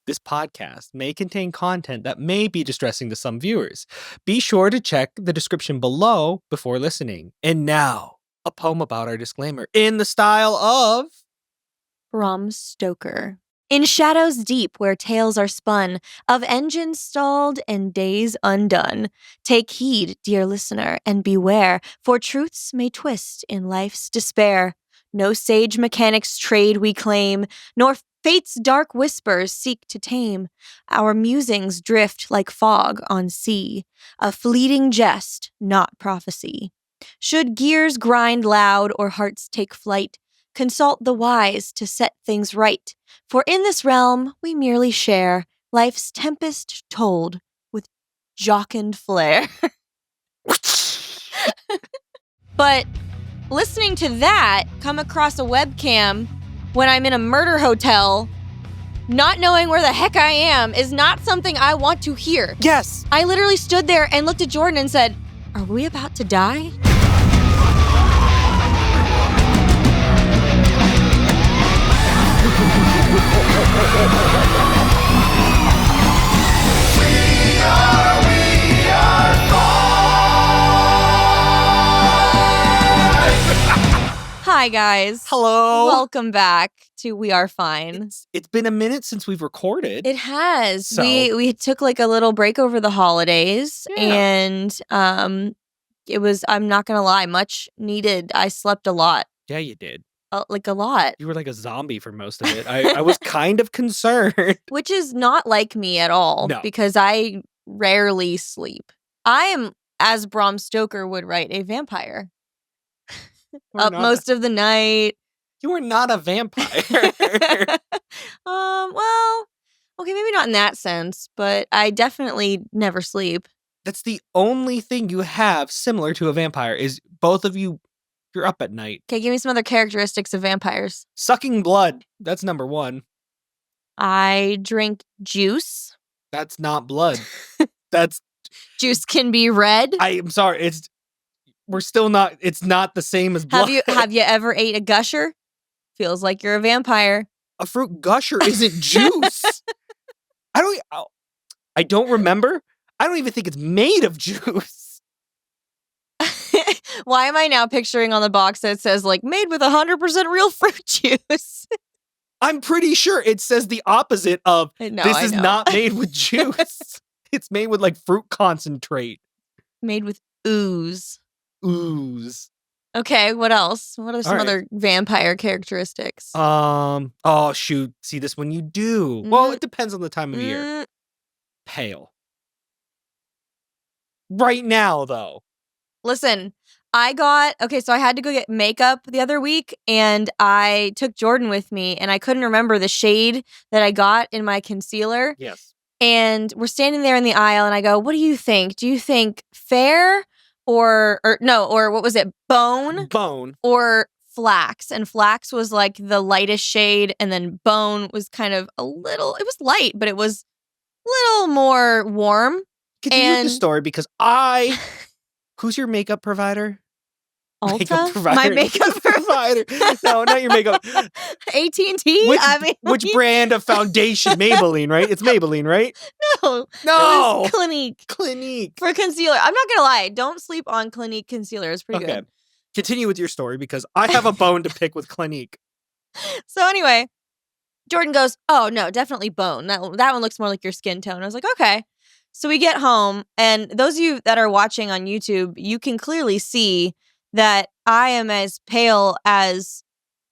This podcast may contain content that may be distressing to some viewers. Be sure to check the description below before listening. And now, a poem about our disclaimer in the style of Bram Stoker. In shadows deep where tales are spun of engines stalled and days undone, take heed, dear listener, and beware, for truths may twist in life's despair. No sage mechanic's trade we claim, nor fate's dark whispers seek to tame. Our musings drift like fog on sea, a fleeting jest, not prophecy. Should gears grind loud or hearts take flight, consult the wise to set things right. For in this realm we merely share life's tempest told with jocund flair. But listening to that come across a webcam when I'm in a murder hotel, not knowing where the heck I am, is not something I want to hear. yes. I literally stood there and looked at Jordan and said, "Are we about to die?" Hi guys. Hello. Welcome back to We Are Fine. It's been a minute since we've recorded. It has. So- We took like a little break over the holidays, Yeah. and it was, I'm not gonna lie, much needed. I slept a lot. Yeah, you did. Like a lot. You were like a zombie for most of it. I was kind of concerned. Which is not like me at all, No. because I rarely sleep. I am, as Bram Stoker would write, a vampire. We're Up not- most of the night. You are not a vampire. Well, okay, maybe not in that sense, but I definitely never sleep. That's the only thing you have similar to a vampire is both of you, you're up at night. Okay, give me some other characteristics of vampires. Sucking blood. That's number one. I drink juice. That's not blood. That's, Juice can be red. I'm sorry. We're still not, it's not the same as blood. Have you ever ate a gusher? Feels like you're a vampire. A fruit gusher isn't juice. I don't remember. I don't even think it's made of juice. Why am I now picturing on the box that says like made with 100% real fruit juice? I'm pretty sure it says the opposite of No, this I is know. not made with juice. It's made with like fruit concentrate. Made with ooze. Ooze. Okay, what else? What are some right. other vampire characteristics? Oh shoot. See, this one you do. Well, Mm. it depends on the time of year. Mm, Pale. Right now, though. Listen, so I had to go get makeup the other week, and I took Jordan with me, and I couldn't remember the shade that I got in my concealer. Yes. And we're standing there in the aisle, and I go, "What do you think? Do you think fair or what was it? Bone or flax?" And flax was like the lightest shade, and then bone was kind of it was light, but it was a little more warm. Continue with the And- story because who's your makeup provider? Ulta? My makeup provider. No, not your makeup. AT&T? Which brand of foundation? Maybelline, right? It's Maybelline, right? No. No. It was Clinique. Clinique. For concealer. I'm not going to lie. Don't sleep on Clinique concealer. It's pretty good. Continue with your story because I have a bone to pick with Clinique. So anyway, Jordan goes, "Oh, no, definitely bone. That one looks more like your skin tone." I was like, okay. So we get home, and those of you that are watching on YouTube, you can clearly see that I am as pale as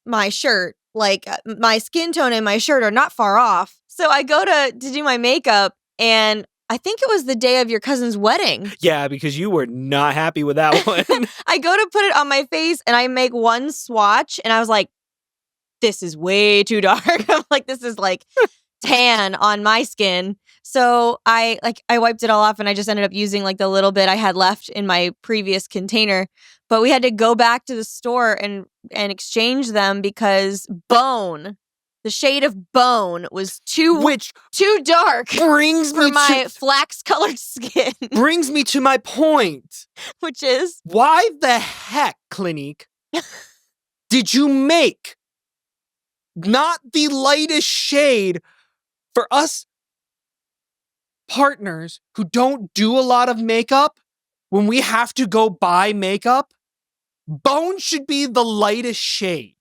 my shirt. Like, my skin tone and my shirt are not far off. So I go to do my makeup, and I think it was the day of your cousin's wedding. Yeah, because you were not happy with that one. I go to put it on my face, and I make one swatch, and I was like, this is way too dark. I'm like, this is like tan on my skin. So I wiped it all off, and I just ended up using like the little bit I had left in my previous container. But we had to go back to the store and exchange them because bone, the shade of bone was too dark brings for me my flax colored skin. Brings me to my point. Which is, why the heck, Clinique, did you make not the lightest shade For us partners who don't do a lot of makeup, when we have to go buy makeup, Bone should be the lightest shade.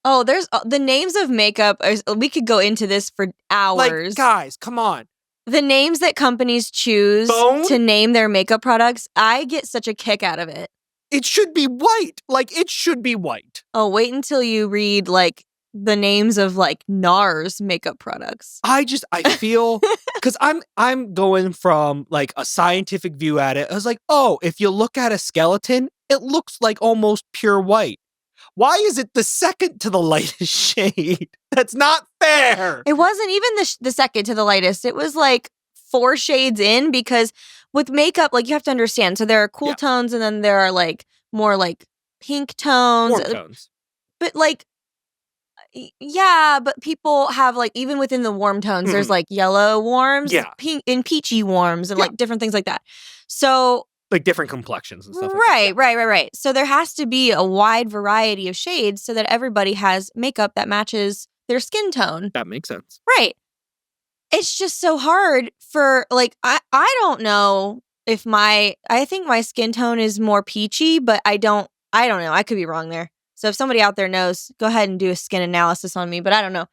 Oh, there's the names of makeup. We could go into this for hours. Like, guys, come on. The names that companies choose Bone? to name their makeup products, I get such a kick out of it. It should be white. Like, it should be white. Oh, wait until you read, like, the names of, like, NARS makeup products. I feel, because I'm going from, like, a scientific view at it. I was like, oh, if you look at a skeleton, it looks like almost pure white. Why is it the second to the lightest shade? That's not fair. It wasn't even the second to the lightest. It was like 4 shades in, because with makeup, like, you have to understand. So there are cool tones, and then there are like more like pink tones. Warm tones. But like, yeah, but people have, like, even within the warm tones, there's like yellow warms, pink and peachy warms, and like different things like that. So like different complexions and stuff. Right. So there has to be a wide variety of shades so that everybody has makeup that matches their skin tone. That makes sense. Right. It's just so hard for, like, I don't know if I think my skin tone is more peachy, but I don't know. I could be wrong there. So if somebody out there knows, go ahead and do a skin analysis on me, but I don't know.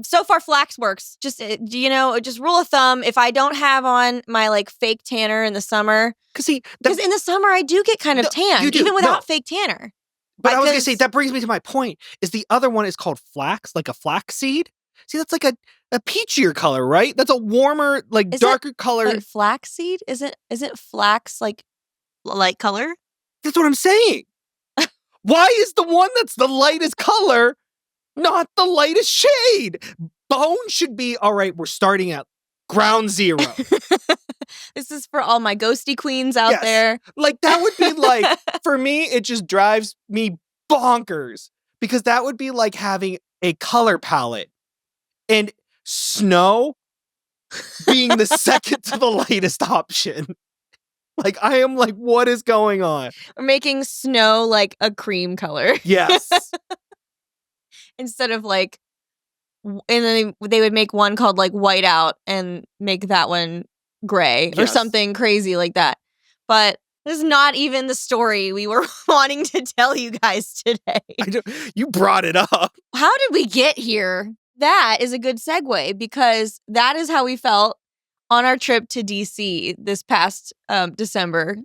So far, flax works. Just, just rule of thumb, if I don't have on my, like, fake tanner in the summer. Because in the summer, I do get kind of tanned, even without fake tanner. But I was going to say, that brings me to my point, is the other one is called flax, like a flax seed. See, that's like a peachier color, right? That's a warmer, like, darker color. Like flaxseed? Isn't flax, like color? That's what I'm saying. Why is the one that's the lightest color not the lightest shade? Bone should be, all right, we're starting at ground zero. This is for all my ghosty queens out there. Like, that would be like, for me, it just drives me bonkers, because that would be like having a color palette and snow being the second to the lightest option. Like, I am like, what is going on? We're making snow like a cream color. Yes. Instead of like, and then they would make one called like whiteout and make that one gray or something crazy like that. But this is not even the story we were wanting to tell you guys today. You brought it up. How did we get here? That is a good segue, because that is how we felt on our trip to DC this past December.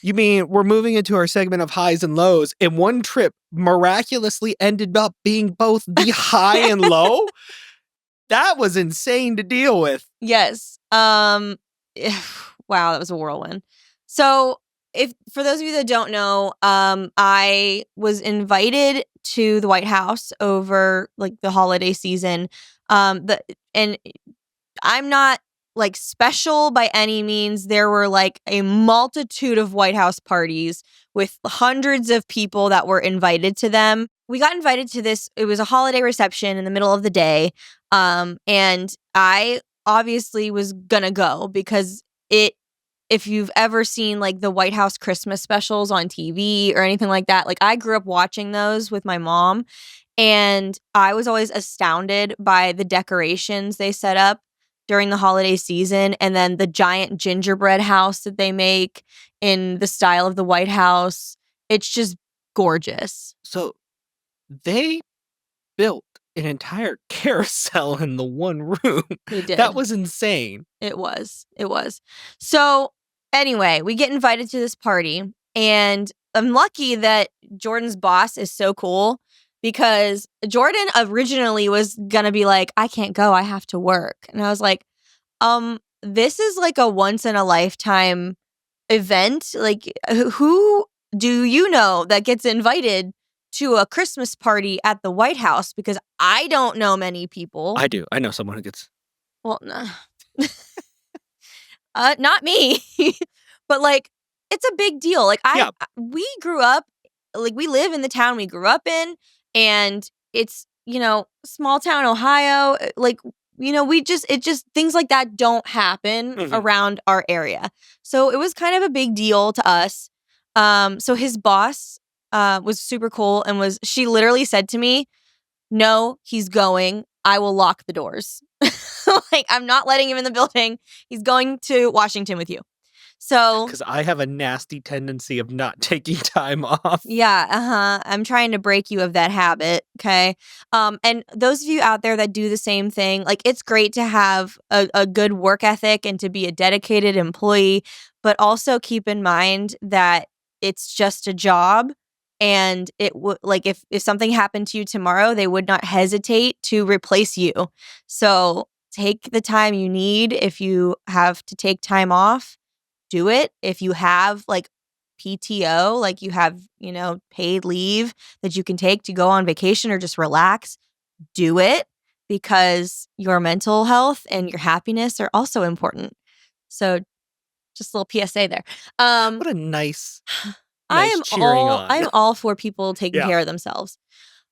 You mean we're moving into our segment of highs and lows, and one trip miraculously ended up being both the high and low? That was insane to deal with. Yes. Wow, that was a whirlwind. So, if for those of you that don't know, I was invited to the White House over like the holiday season. And I'm not like special by any means. There were like a multitude of White House parties with hundreds of people that were invited to them. We got invited to this. It was a holiday reception in the middle of the day. And I obviously was gonna go because if you've ever seen like the White House Christmas specials on TV or anything like that, like I grew up watching those with my mom, and I was always astounded by the decorations they set up during the holiday season, and then the giant gingerbread house that they make in the style of the White House. It's just gorgeous. So they built an entire carousel in the one room. They did. That was insane. It was. So anyway, we get invited to this party, and I'm lucky that Jordan's boss is so cool, because Jordan originally was gonna be like, I can't go, I have to work. And I was like, this is like a once in a lifetime event. Like, who do you know that gets invited to a Christmas party at the White House? Because I don't know many people. I do. I know someone who gets. Well, no. Not me. But like, it's a big deal. Like we grew up, like we live in the town we grew up in, and it's, small town Ohio. Like, it just things like that don't happen around our area. So it was kind of a big deal to us. So his boss was super cool, and she literally said to me, no, he's going. I will lock the doors. Like, I'm not letting him in the building. He's going to Washington with you. So, Because I have a nasty tendency of not taking time off. yeah, I'm trying to break you of that habit, okay? And those of you out there that do the same thing, like, it's great to have a good work ethic and to be a dedicated employee, but also keep in mind that it's just a job, and it would like if something happened to you tomorrow, they would not hesitate to replace you. So take the time you need. If you have to take time off, do it. If you have like PTO, like you have, paid leave that you can take to go on vacation or just relax, do it, because your mental health and your happiness are also important. So just a little PSA there. What a nice cheering on. I am all for people taking care of themselves.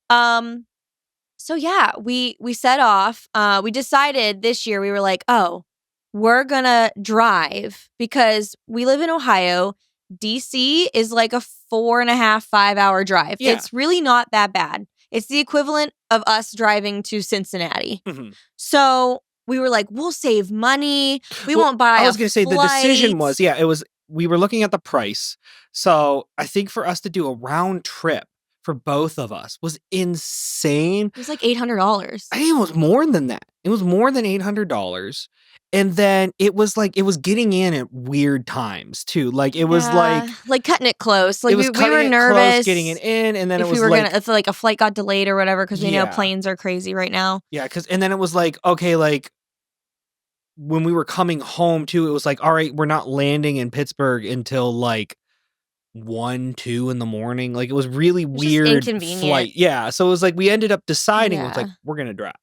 So yeah, we set off. We decided this year, we were like, oh, we're gonna drive because we live in Ohio. DC is like a 4.5, 5-hour drive. Yeah. It's really not that bad. It's the equivalent of us driving to Cincinnati. Mm-hmm. So we were like, we'll save money. We won't buy. I was going to say the decision was, we were looking at the price. So I think for us to do a round trip for both of us was insane. It was like $800. I think it was more than that. It was more than $800. And then it was getting in at weird times too. Like it was like cutting it close. Like we were nervous close, getting it in, and then if it was if like a flight got delayed or whatever, because we know planes are crazy right now. Yeah, and then it was like, okay, like when we were coming home too, it was like, all right, we're not landing in Pittsburgh until like 1, 2 in the morning. Like it was really weird flight. Yeah. So it was like we ended up deciding it was like, we're gonna drive.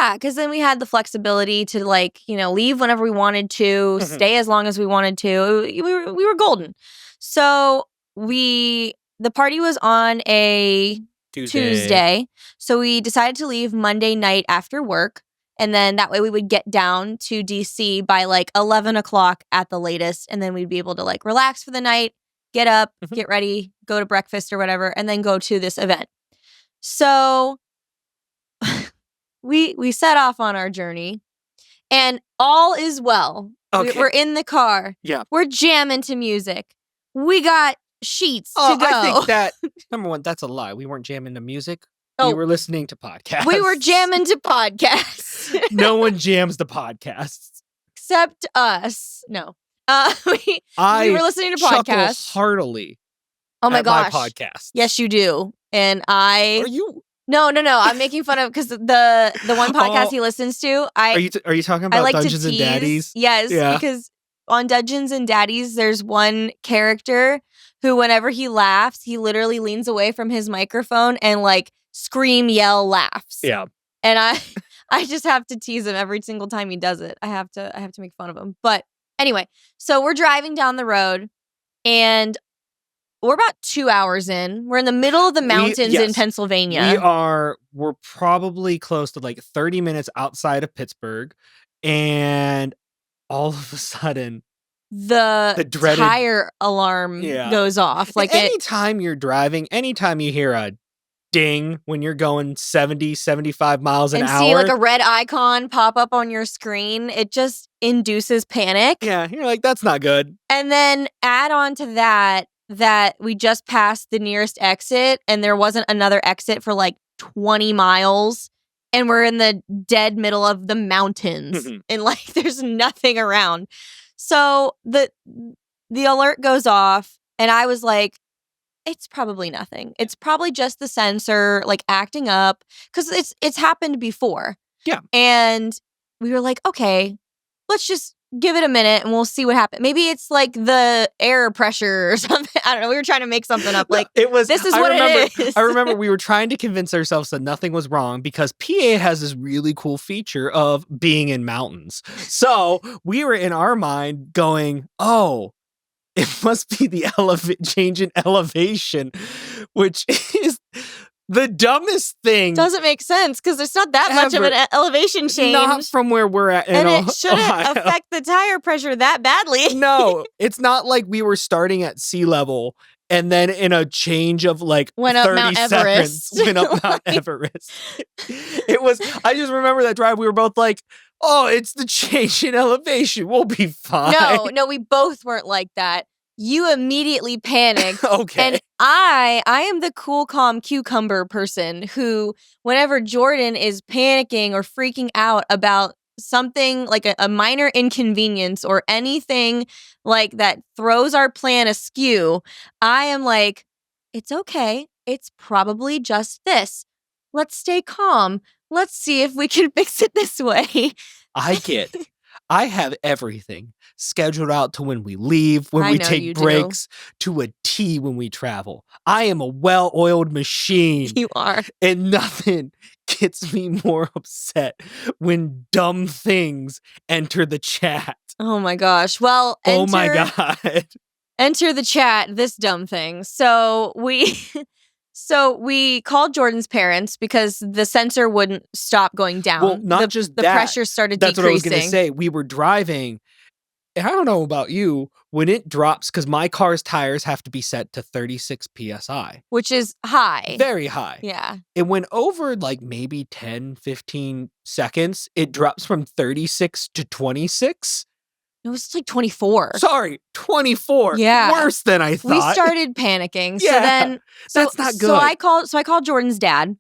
Yeah, because then we had the flexibility to leave whenever we wanted to, stay as long as we wanted to. We were golden. So the party was on a Tuesday. So we decided to leave Monday night after work. And then that way we would get down to DC by like 11 o'clock at the latest. And then we'd be able to like relax for the night, get up, get ready, go to breakfast or whatever, and then go to this event. So we set off on our journey, and all is well. Okay. We're in the car. Yeah. We're jamming to music. We got sheets to go. I think that, number one, that's a lie. We weren't jamming to music. We were listening to podcasts. We were jamming to podcasts. No one jams the podcasts. Except us. No. We were listening to podcasts. Heartily. Oh my gosh. My podcast. Yes, you do. And Are you? No. I'm making fun of, because the one podcast he listens to. Are you talking about like Dungeons and Daddies? Yes, because on Dungeons and Daddies, there's one character who, whenever he laughs, he literally leans away from his microphone and like scream, yell, laughs. Yeah. And I just have to tease him every single time he does it. I have to make fun of him. But anyway, so we're driving down the road, and we're about 2 hours in. We're in the middle of the mountains in Pennsylvania. We're probably close to like 30 minutes outside of Pittsburgh. And all of a sudden, the dreaded tire alarm goes off. Like anytime you're driving, anytime you hear a ding when you're going 70, 75 miles an hour. And see like a red icon pop up on your screen, it just induces panic. Yeah, you're like, that's not good. And then add on to that we just passed the nearest exit, and there wasn't another exit for like 20 miles. And we're in the dead middle of the mountains, and like there's nothing around. So the alert goes off, and I was like, it's probably nothing. It's probably just the sensor like acting up, because it's happened before. Yeah. And we were like, okay, let's just give it a minute and we'll see what happens. Maybe it's like the air pressure or something. I don't know. We were trying to make something up. Like, it was. This is what it is. I remember we were trying to convince ourselves that nothing was wrong, because PA has this really cool feature of being in mountains. So we were in our mind going, oh, it must be the change in elevation, which is the dumbest thing. Doesn't make sense, because there's not that much of an elevation change. Not from where we're at. And it shouldn't affect the tire pressure that badly. No, it's not like we were starting at sea level and then in a change of like went 30 up Mount seconds Everest. went up Mount Everest. It was, I just remember that drive. We were both like, Oh, it's the change in elevation. We'll be fine. No, we both weren't like that. You immediately panicked. Okay. And I am the cool, calm cucumber person who, whenever Jordan is panicking or freaking out about something like a minor inconvenience or anything like that throws our plan askew, I am like, it's okay. It's probably just this. Let's stay calm. Let's see if we can fix it this way. I have everything scheduled out to when we leave, when I we know you take do. breaks, to a T when we travel. I am a well-oiled machine. You are. And nothing gets me more upset when dumb things enter the chat. Oh my gosh. Well, Oh my God. enter the chat this dumb thing. So we called Jordan's parents because the sensor wouldn't stop going down. Well, not just the that. pressure started That's decreasing. what I was going to say. We were driving. And I don't know about you, when it drops, because my car's tires have to be set to 36 PSI. Which is high. Very high. Yeah. And when over like maybe 10, 15 seconds, it drops from 36 to 26. It was like 24. Sorry, 24. Yeah. Worse than I thought. We started panicking. Yeah, that's not good. So I called Jordan's dad.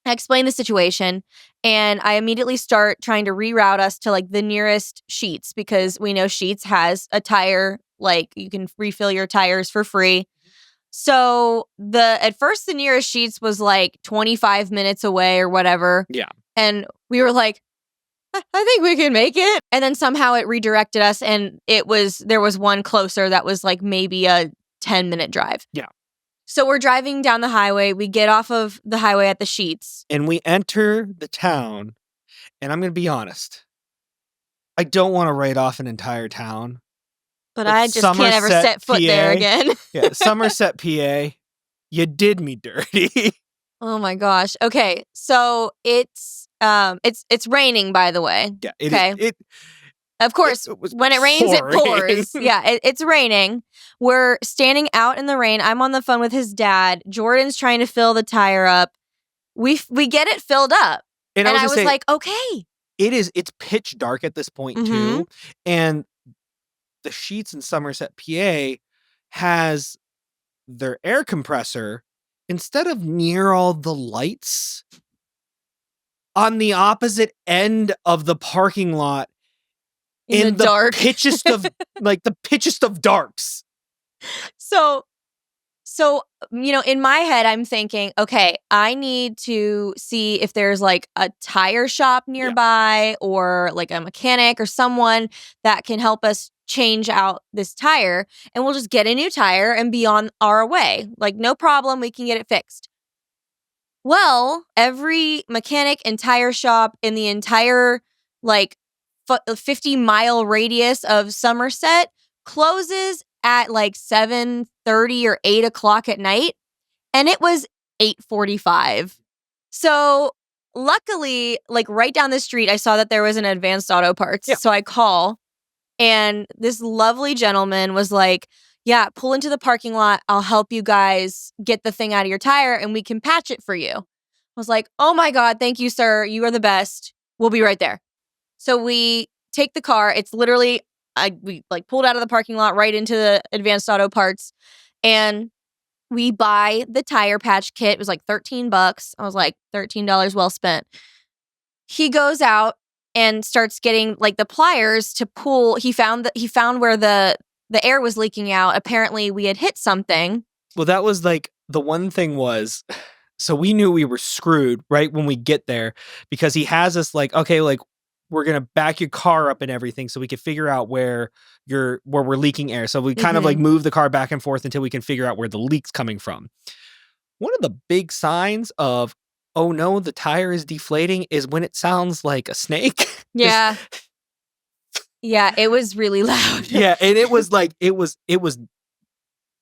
I explained the situation, and I immediately start trying to reroute us to like the nearest Sheets, because we know Sheets has a tire, like you can refill your tires for free. So at first the nearest Sheets was like 25 minutes away or whatever. Yeah. And we were like, I think we can make it. And then somehow it redirected us, and there was one closer that was like maybe a 10-minute drive. Yeah. So we're driving down the highway. We get off of the highway at the Sheets. And we enter the town, and I'm going to be honest. I don't want to write off an entire town. But I just can't ever set foot there again. Yeah, Somerset, PA. You did me dirty. Oh my gosh. Okay. So it's raining, by the way. Yeah. Okay. Of course, when it rains, pouring. it pours. Yeah, it's raining. We're standing out in the rain. I'm on the phone with his dad. Jordan's trying to fill the tire up. We get it filled up. And I was like, okay. It's pitch dark at this point too. And the Sheets in Somerset, PA has their air compressor, instead of near all the lights, on the opposite end of the parking lot. In the dark. pitchest of the pitchest of darks. So, in my head, I'm thinking, okay, I need to see if there's like a tire shop nearby or like a mechanic or someone that can help us change out this tire, and we'll just get a new tire and be on our way. Like, no problem, we can get it fixed. Well, every mechanic and tire shop in the entire 50-mile radius of Somerset closes at like 7:30 or 8 o'clock at night, and it was 8:45. So luckily, like right down the street, I saw that there was an Advanced Auto Parts. Yeah. So I call, and this lovely gentleman was like, yeah, pull into the parking lot. I'll help you guys get the thing out of your tire, and we can patch it for you. I was like, oh my God, thank you, sir. You are the best. We'll be right there. So we take the car. It's literally, we pulled out of the parking lot right into the Advanced Auto Parts, and we buy the tire patch kit. It was like $13. I was like, $13 well spent. He goes out and starts getting like the pliers to pull. He found where the air was leaking out. Apparently we had hit something. Well, that was like the one thing was, so we knew we were screwed right when we get there, because he has us like, okay, like we're going to back your car up and everything so we can figure out where we're leaking air. So we kind of like move the car back and forth until we can figure out where the leak's coming from. One of the big signs of, oh no, the tire is deflating, is when it sounds like a snake. Yeah. Yeah, it was really loud. Yeah, and it was like, it was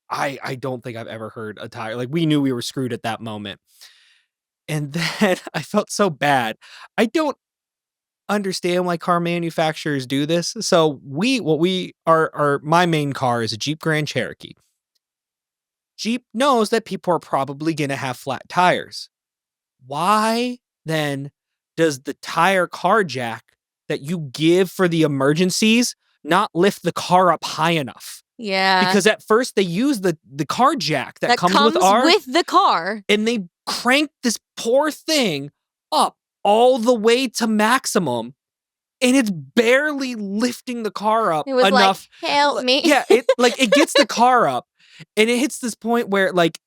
I don't think I've ever heard a tire. Like, we knew we were screwed at that moment. And then I felt so bad. I don't understand why car manufacturers do this. So my main car is a Jeep Grand Cherokee. Jeep knows that people are probably going to have flat tires. Why then does the tire car jack that you give for the emergencies not lift the car up high enough. Yeah. Because at first they use the car jack that comes with the car. and they crank this poor thing up all the way to maximum, and it's barely lifting the car up It was enough. like, help me. Yeah, it gets the car up, and it hits this point where like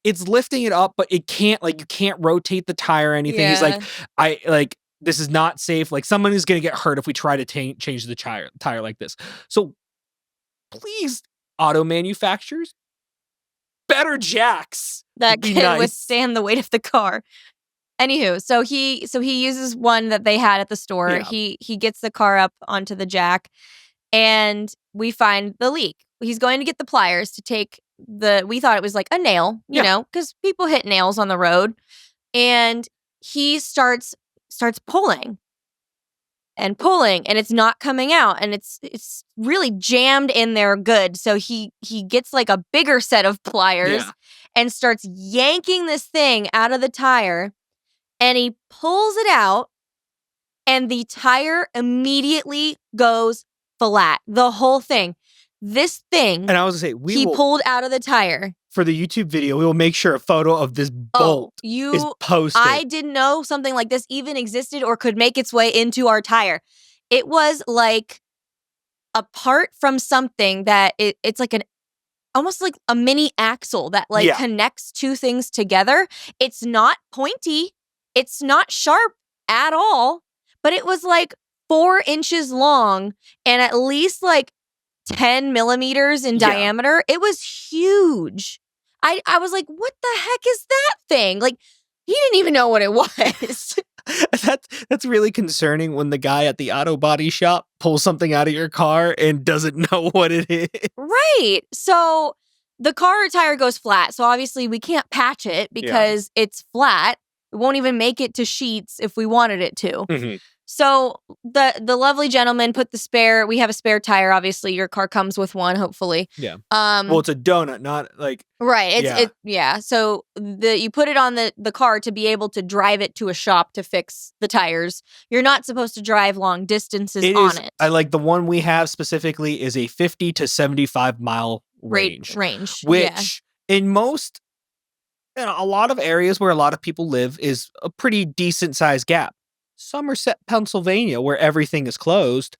it's lifting it up, but it can't, like, you can't rotate the tire or anything. He's like, this is not safe. Like, someone is gonna get hurt if we try to change the tire like this. So please, auto manufacturers, better jacks that be can nice. withstand the weight of the car. Anywho, so he uses one that they had at the store. Yeah. He gets the car up onto the jack, and we find the leak. He's going to get the pliers to take we thought it was like a nail, you know, because people hit nails on the road. And he starts pulling and it's not coming out, and it's really jammed in there good. So he gets like a bigger set of pliers and starts yanking this thing out of the tire, and he pulls it out, and the tire immediately goes flat. The whole thing. This thing, and I was gonna say, pulled out of the tire. For the YouTube video, we will make sure a photo of this bolt is posted. I didn't know something like this even existed or could make its way into our tire. It was like apart from something that it's like almost like a mini axle that like connects two things together. It's not pointy. It's not sharp at all, but it was like 4 inches long and at least like 10 millimeters in diameter. It was huge. I was like, what the heck is that thing? Like, he didn't even know what it was. That's really concerning when the guy at the auto body shop pulls something out of your car and doesn't know what it is. Right. So the car tire goes flat. So obviously we can't patch it because it's flat. It won't even make it to sheets if we wanted it to. Mm-hmm. So the lovely gentleman put we have a spare tire. Obviously, your car comes with one, hopefully. Yeah. Well, it's a donut, not like... Right. So you put it on the car to be able to drive it to a shop to fix the tires. You're not supposed to drive long distances on it. I like the one we have specifically is a 50 to 75 mile range. Which in most... a lot of areas where a lot of people live is a pretty decent sized gap. Somerset, Pennsylvania, where everything is closed.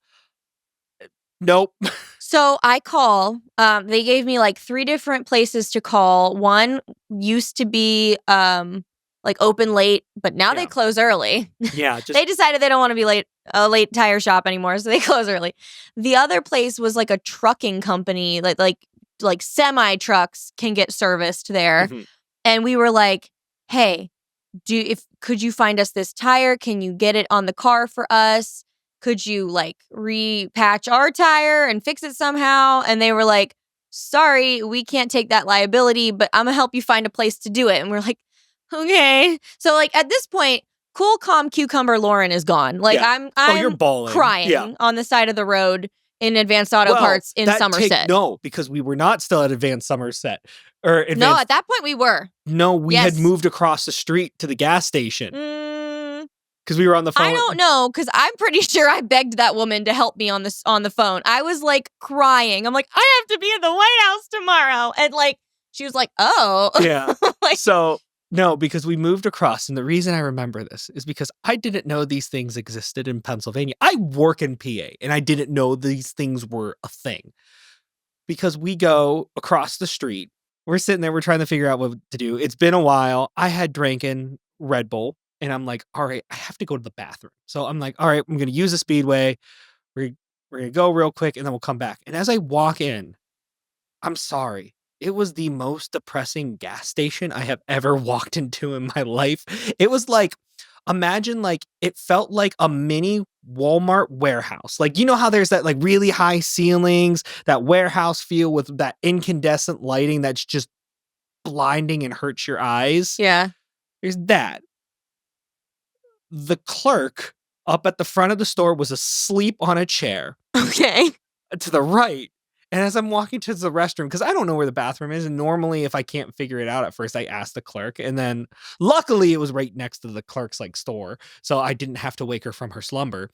Nope. So I call. They gave me like 3 different places to call. One used to be like open late, but now they close early. Yeah. They decided they don't want to be a late tire shop anymore, so they close early. The other place was like a trucking company, like semi trucks can get serviced there. Mm-hmm. And we were like, hey, could you find us this tire? Can you get it on the car for us? Could you like repatch our tire and fix it somehow? And they were like, sorry, we can't take that liability, but I'm gonna help you find a place to do it. And we're like, okay. So like at this point, cool, calm cucumber Lauran is gone. Like I'm you're bawling. Crying on the side of the road in Advanced Auto Parts in Somerset. No, because we were not still at Advanced Somerset. No, at that point we were. No, we had moved across the street to the gas station. Because we were on the phone. I don't know, because I'm pretty sure I begged that woman to help me on the phone. I was like crying. I'm like, I have to be at the White House tomorrow. And like, she was like, oh. Yeah. So, no, because we moved across. And the reason I remember this is because I didn't know these things existed in Pennsylvania. I work in PA and I didn't know these things were a thing. Because we go across the street. We're sitting there, we're trying to figure out what to do. It's been a while. I had drinking Red Bull, and I'm like, all right, I have to go to the bathroom. So I'm like, all right, I'm going to use the Speedway. We're going to go real quick, and then we'll come back. And as I walk in, I'm sorry. It was the most depressing gas station I have ever walked into in my life. It was like, imagine like, it felt like a mini Walmart warehouse. Like, you know how there's that like really high ceilings, that warehouse feel with that incandescent lighting that's just blinding and hurts your eyes? Yeah. There's that. The clerk up at the front of the store was asleep on a chair. Okay. To the right. And as I'm walking to the restroom, because I don't know where the bathroom is, and normally if I can't figure it out at first, I ask the clerk. And then luckily it was right next to the clerk's like store, so I didn't have to wake her from her slumber.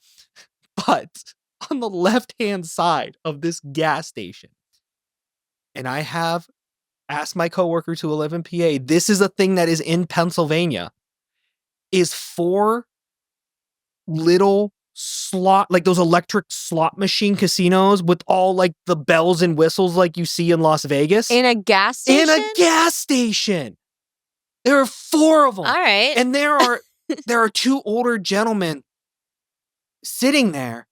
But on the left-hand side of this gas station, and I have asked my coworkers who live in PA, this is a thing that is in Pennsylvania, is 4 little slot, like those electric slot machine casinos with all like the bells and whistles like you see in Las Vegas. In a gas station? In a gas station. There are 4 of them. All right. And there are 2 older gentlemen sitting there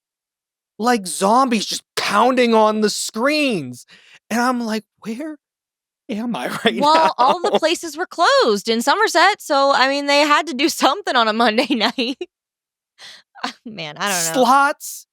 like zombies just pounding on the screens. And I'm like, where am I right now? Well, all the places were closed in Somerset, so I mean they had to do something on a Monday night. Man, I don't know. Slots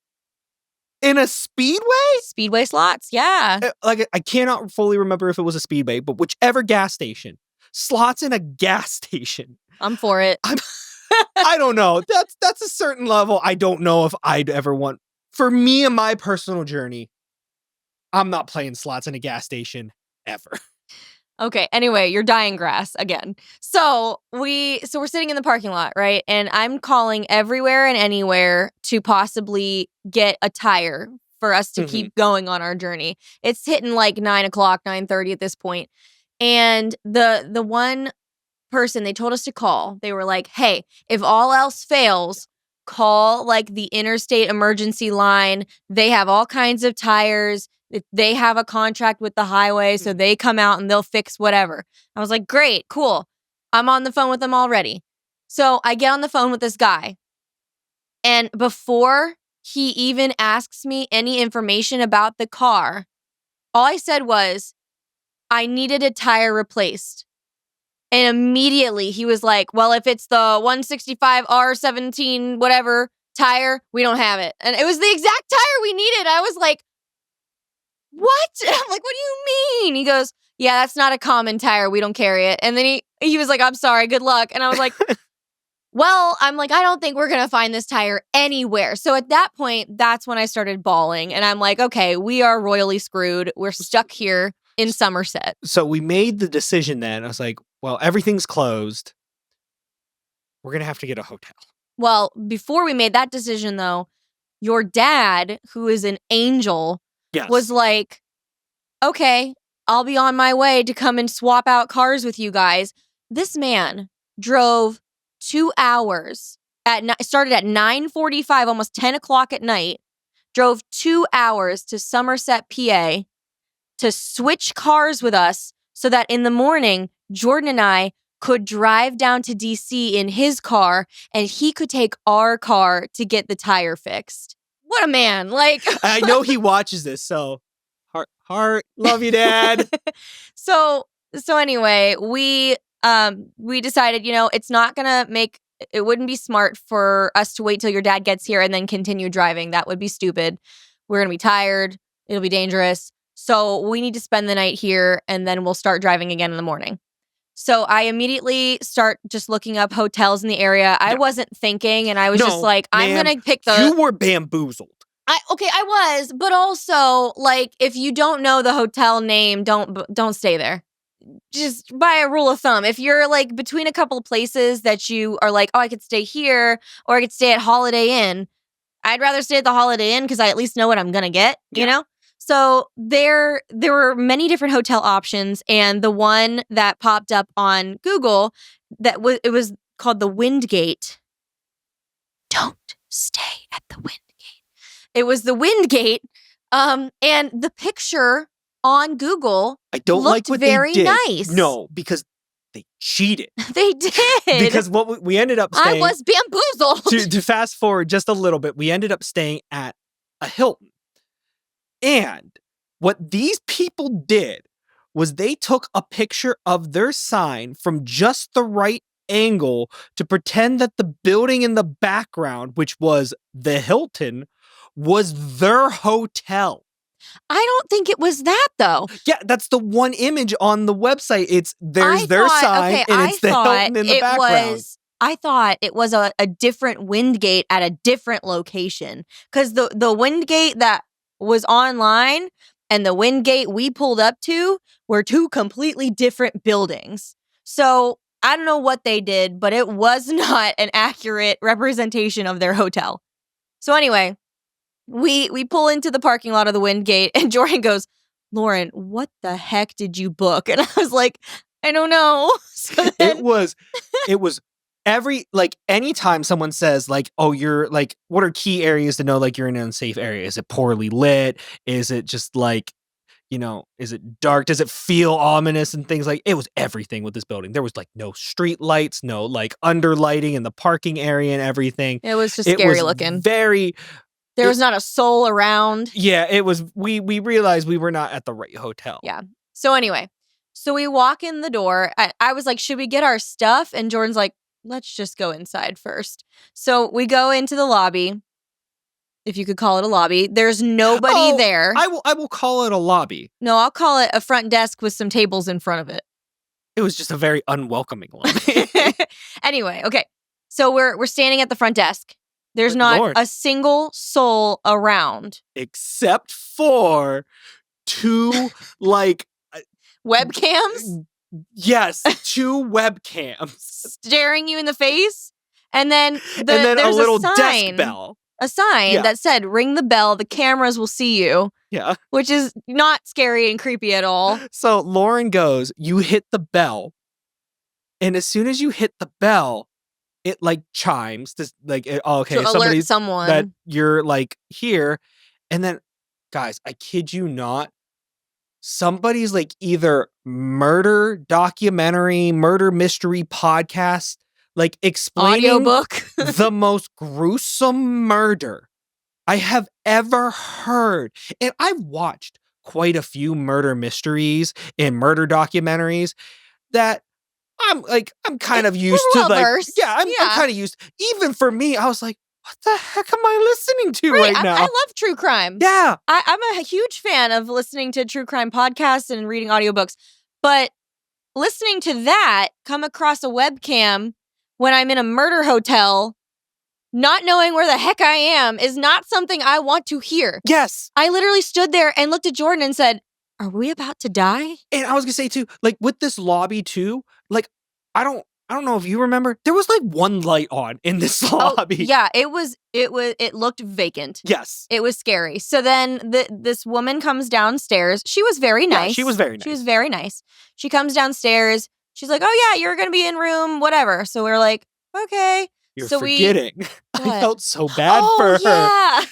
in a speedway? Speedway slots, yeah. Like, I cannot fully remember if it was a speedway, but whichever gas station. Slots in a gas station. I'm for it. I don't know. That's a certain level. I don't know if I'd ever want. For me and my personal journey, I'm not playing slots in a gas station ever. Okay, anyway, you're dying grass again. So we're sitting in the parking lot, right? And I'm calling everywhere and anywhere to possibly get a tire for us to keep going on our journey. It's hitting like 9 o'clock, 9:30 at this point. And the one person they told us to call, they were like, hey, if all else fails, call like the interstate emergency line. They have all kinds of tires. They have a contract with the highway, so they come out and they'll fix whatever. I was like, great, cool. I'm on the phone with them already. So I get on the phone with this guy. And before he even asks me any information about the car, all I said was, I needed a tire replaced. And immediately he was like, well, if it's the 165 R17 whatever tire, we don't have it. And it was the exact tire we needed. I was like, what? I'm like, what do you mean? He goes, yeah, that's not a common tire. We don't carry it. And then he was like, I'm sorry, good luck. And I was like, well, I'm like, I don't think we're going to find this tire anywhere. So at that point, that's when I started bawling. And I'm like, okay, we are royally screwed. We're stuck here in Somerset. So we made the decision then. I was like, well, everything's closed. We're going to have to get a hotel. Well, before we made that decision, though, your dad, who is an angel, was like, okay, I'll be on my way to come and swap out cars with you guys. This man drove 2 hours started at 9:45, almost 10 o'clock at night, drove 2 hours to Somerset, PA to switch cars with us so that in the morning, Jordan and I could drive down to DC in his car and he could take our car to get the tire fixed. What a man. Like, I know he watches this, so heart, love you, Dad. So anyway, we decided, it wouldn't be smart for us to wait till your dad gets here and then continue driving. That would be stupid. We're going to be tired. It'll be dangerous. So we need to spend the night here and then we'll start driving again in the morning. So I immediately start just looking up hotels in the area. I wasn't thinking, and I was just like, I'm going to pick the... You were bamboozled. I was, but also, like, if you don't know the hotel name, don't stay there. Just by a rule of thumb, if you're, like, between a couple of places that you are like, oh, I could stay here, or I could stay at Holiday Inn, I'd rather stay at the Holiday Inn because I at least know what I'm going to get, you know? So there were many different hotel options, and the one that popped up on Google it was called the Windgate. Don't stay at the Windgate. It was the Windgate, and the picture on Google I don't looked like what very they did. Nice. No, because they cheated. They did. Because what we ended up staying... I was bamboozled. To fast forward just a little bit, we ended up staying at a Hilton. And what these people did was they took a picture of their sign from just the right angle to pretend that the building in the background, which was the Hilton, was their hotel. I don't think it was that, though. Yeah, that's the one image on the website. There's their sign, and it's the Hilton in the background. I thought it was a different Windgate at a different location. Because the Windgate that was online, and the Wingate we pulled up to were two completely different buildings. So I don't know what they did, but it was not an accurate representation of their hotel. So anyway, we pull into the parking lot of the Wingate, and Jordan goes, Lauran, what the heck did you book? And I was like, I don't know. So then, it was anytime someone says like, oh, you're like, what are key areas to know like you're in an unsafe area? Is it poorly lit? Is it just like, is it dark? Does it feel ominous and things like it was everything with this building. There was like no street lights, no like underlighting in the parking area and everything. it was just scary looking. There was not a soul around. Yeah, it was. We realized we were not at the right hotel. Yeah. So anyway, so we walk in the door. I was like, should we get our stuff? And Jordan's like, let's just go inside first. So we go into the lobby, if you could call it a lobby. There's nobody there. I will call it a lobby. No, I'll call it a front desk with some tables in front of it. It was just a very unwelcoming lobby. Anyway, okay. So we're standing at the front desk. There's not a single soul around. Except for two, like... webcams? Yes, two webcams. Staring you in the face. And then there's a little sign, desk bell. A sign that said, ring the bell, the cameras will see you. Yeah. Which is not scary and creepy at all. So Lauran goes, you hit the bell. And as soon as you hit the bell, it like chimes to like, okay, to alert someone that you're like here. And then, guys, I kid you not, somebody's like either murder documentary, murder mystery podcast, like explaining audiobook the most gruesome murder I have ever heard. And I've watched quite a few murder mysteries and murder documentaries that I'm kind of used to, like, I'm kind of used. Even for me, I was like, what the heck am I listening to right now? I love true crime. Yeah. I'm a huge fan of listening to true crime podcasts and reading audiobooks. But listening to that come across a webcam when I'm in a murder hotel, not knowing where the heck I am, is not something I want to hear. Yes. I literally stood there and looked at Jordan and said, are we about to die? And I was gonna say too, like with this lobby too, like I don't know if you remember, there was like one light on in this lobby. Yeah, it looked vacant. Yes. It was scary. So then this woman comes downstairs. She was very nice. Yeah, she was very nice. She was very nice. She comes downstairs. She's like, oh yeah, you're gonna be in room whatever. So we're like, okay. You're so forgetting. I felt so bad for her. Yeah.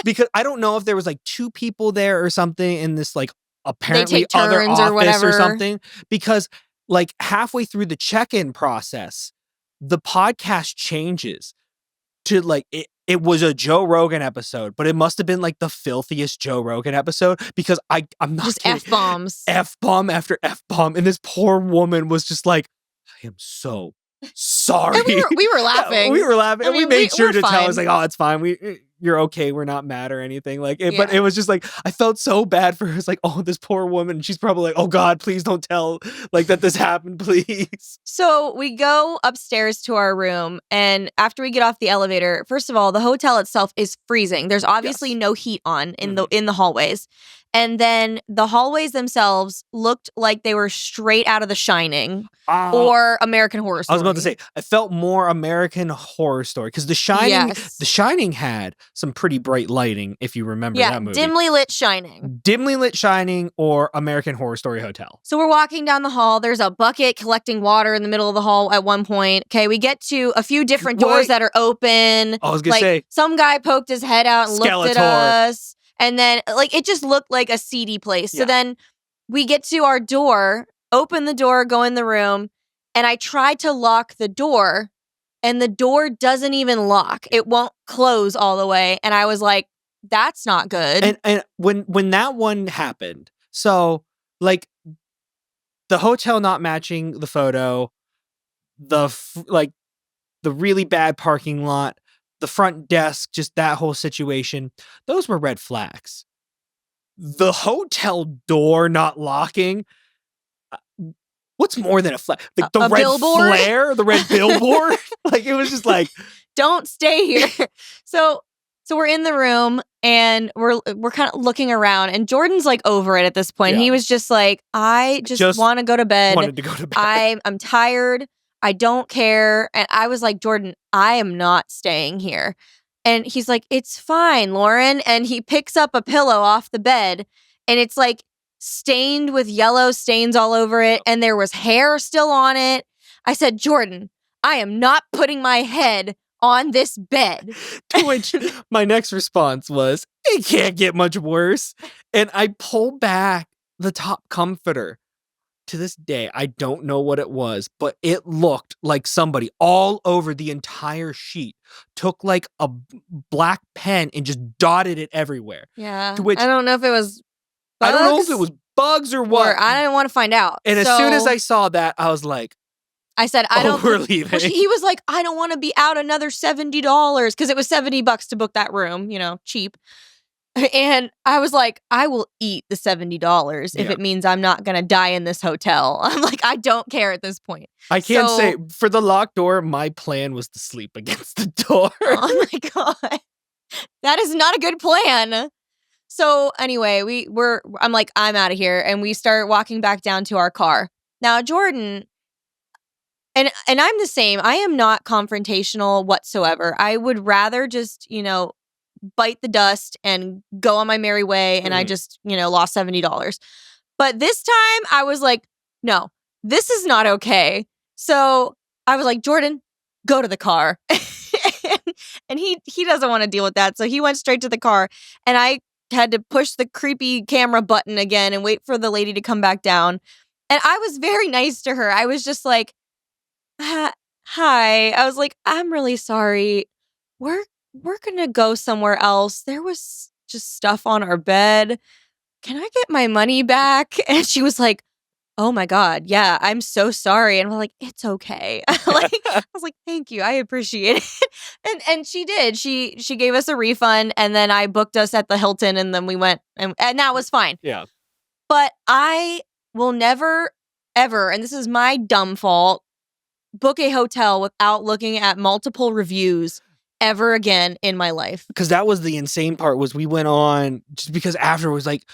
Because I don't know if there was like two people there or something in this like apparently they take other turns office or whatever or something. Because like halfway through the check-in process, the podcast changes to like it was a Joe Rogan episode, but it must have been like the filthiest Joe Rogan episode because I'm not just kidding. F-bombs. F-bomb after F-bomb. And this poor woman was just like, I am so sorry. And we were laughing. We were laughing. I mean, and we made sure to fine. tell us like, oh, it's fine. You're okay. We're not mad or anything. Like it, but it was just like, I felt so bad for her. It's like, oh, this poor woman. She's probably like, oh God, please don't tell like that this happened, please. So we go upstairs to our room. And after we get off the elevator, first of all, the hotel itself is freezing. There's obviously no heat on in the hallways. And then the hallways themselves looked like they were straight out of The Shining or American Horror Story. I was about to say, I felt more American Horror Story because The Shining had some pretty bright lighting, if you remember that movie. Dimly lit Shining. Dimly lit Shining or American Horror Story Hotel. So we're walking down the hall. There's a bucket collecting water in the middle of the hall at one point. Okay, we get to a few different doors that are open. I was going to say. Some guy poked his head out and looked at us. And then, like, it just looked like a seedy place. So then we get to our door, open the door, go in the room, and I tried to lock the door, and the door doesn't even lock. It won't close all the way. And I was like, that's not good. And when that one happened, so, like, the hotel not matching the photo, the really bad parking lot, the front desk, just that whole situation, those were red flags. The hotel door not locking, what's more than a flag? Like the red billboard? flare, the red billboard. Like it was just like, don't stay here. So So we're in the room and we're kind of looking around, and Jordan's like over it at this point. Yeah. He was just like, I just want to go to bed. Wanted to go to bed. I'm tired. I don't care. And I was like, Jordan, I am not staying here. And he's like, it's fine, Lauran. And he picks up a pillow off the bed, and it's like stained with yellow stains all over it. Yep. And there was hair still on it. I said, Jordan, I am not putting my head on this bed. To which my next response was, it can't get much worse. And I pulled back the top comforter. To this day, I don't know what it was, but it looked like somebody all over the entire sheet took like a black pen and just dotted it everywhere. Yeah. To which I don't know if it was bugs. I don't know if it was bugs or what. Or I didn't want to find out. And as soon as I saw that, I was like, I said, I don't. We're leaving. Well, he was like, I don't want to be out another $70 because it was $70 to book that room, cheap. And I was like, I will eat the $70 if it means I'm not going to die in this hotel. I'm like, I don't care at this point. I can't say, for the locked door, my plan was to sleep against the door. Oh my God. That is not a good plan. So anyway, I'm like, I'm out of here. And we start walking back down to our car. Now, Jordan, and I'm the same. I am not confrontational whatsoever. I would rather just, bite the dust and go on my merry way. And I just, lost $70. But this time I was like, no, this is not okay. So I was like, Jordan, go to the car. And he doesn't want to deal with that. So he went straight to the car, and I had to push the creepy camera button again and wait for the lady to come back down. And I was very nice to her. I was just like, hi. I was like, I'm really sorry. We're going to go somewhere else. There was just stuff on our bed. Can I get my money back? And she was like, oh my God, yeah, I'm so sorry. And we're like, it's okay. I was like, thank you. I appreciate it. And she did. She gave us a refund, and then I booked us at the Hilton, and then we went, and that was fine. Yeah. But I will never, ever, and this is my dumb fault, book a hotel without looking at multiple reviews ever again in my life. Because that was the insane part, was we went on just because afterwards, like,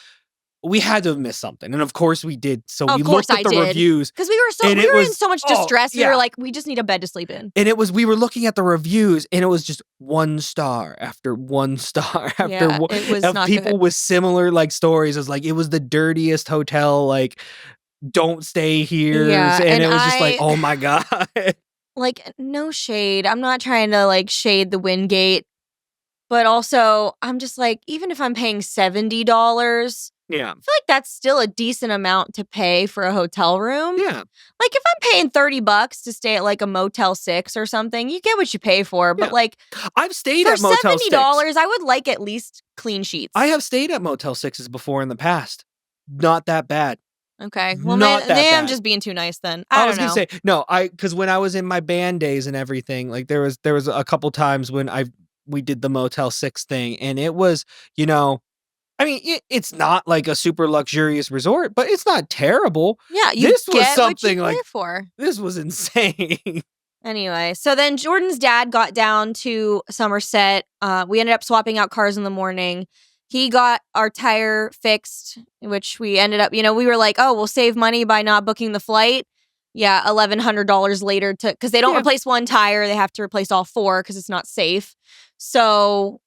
we had to have missed something. And of course we did. So we looked at the reviews. Because we were in so much distress. We were like, we just need a bed to sleep in. And we were looking at the reviews, and it was just 1 star after 1 star after one. It was of not people good. with similar like stories. As like, it was the dirtiest hotel, like, don't stay here. Yeah, and it was just like, oh my God. Like, no shade. I'm not trying to like shade the Wingate. But also, I'm just like, even if I'm paying $70, yeah, I feel like that's still a decent amount to pay for a hotel room. Yeah. Like, if I'm paying $30 to stay at like a Motel 6 or something, you get what you pay for. But like, I've stayed for at Motel 6. $70, I would like at least clean sheets. I have stayed at Motel 6s before in the past. Not that bad. Okay. Well, Not that I'm bad. just being too nice then. I was don't know. gonna say, no, because when I was in my band days and everything, like there was a couple times when we did the Motel 6 thing, and it was, I mean, it's not like a super luxurious resort, but it's not terrible. Yeah, this was something what you like pay for. This was insane. Anyway, so then Jordan's dad got down to Somerset. We ended up swapping out cars in the morning. He got our tire fixed, which we ended up, we were like, oh, we'll save money by not booking the flight. Yeah, $1,100 later because they don't replace one tire. They have to replace all 4 because it's not safe. So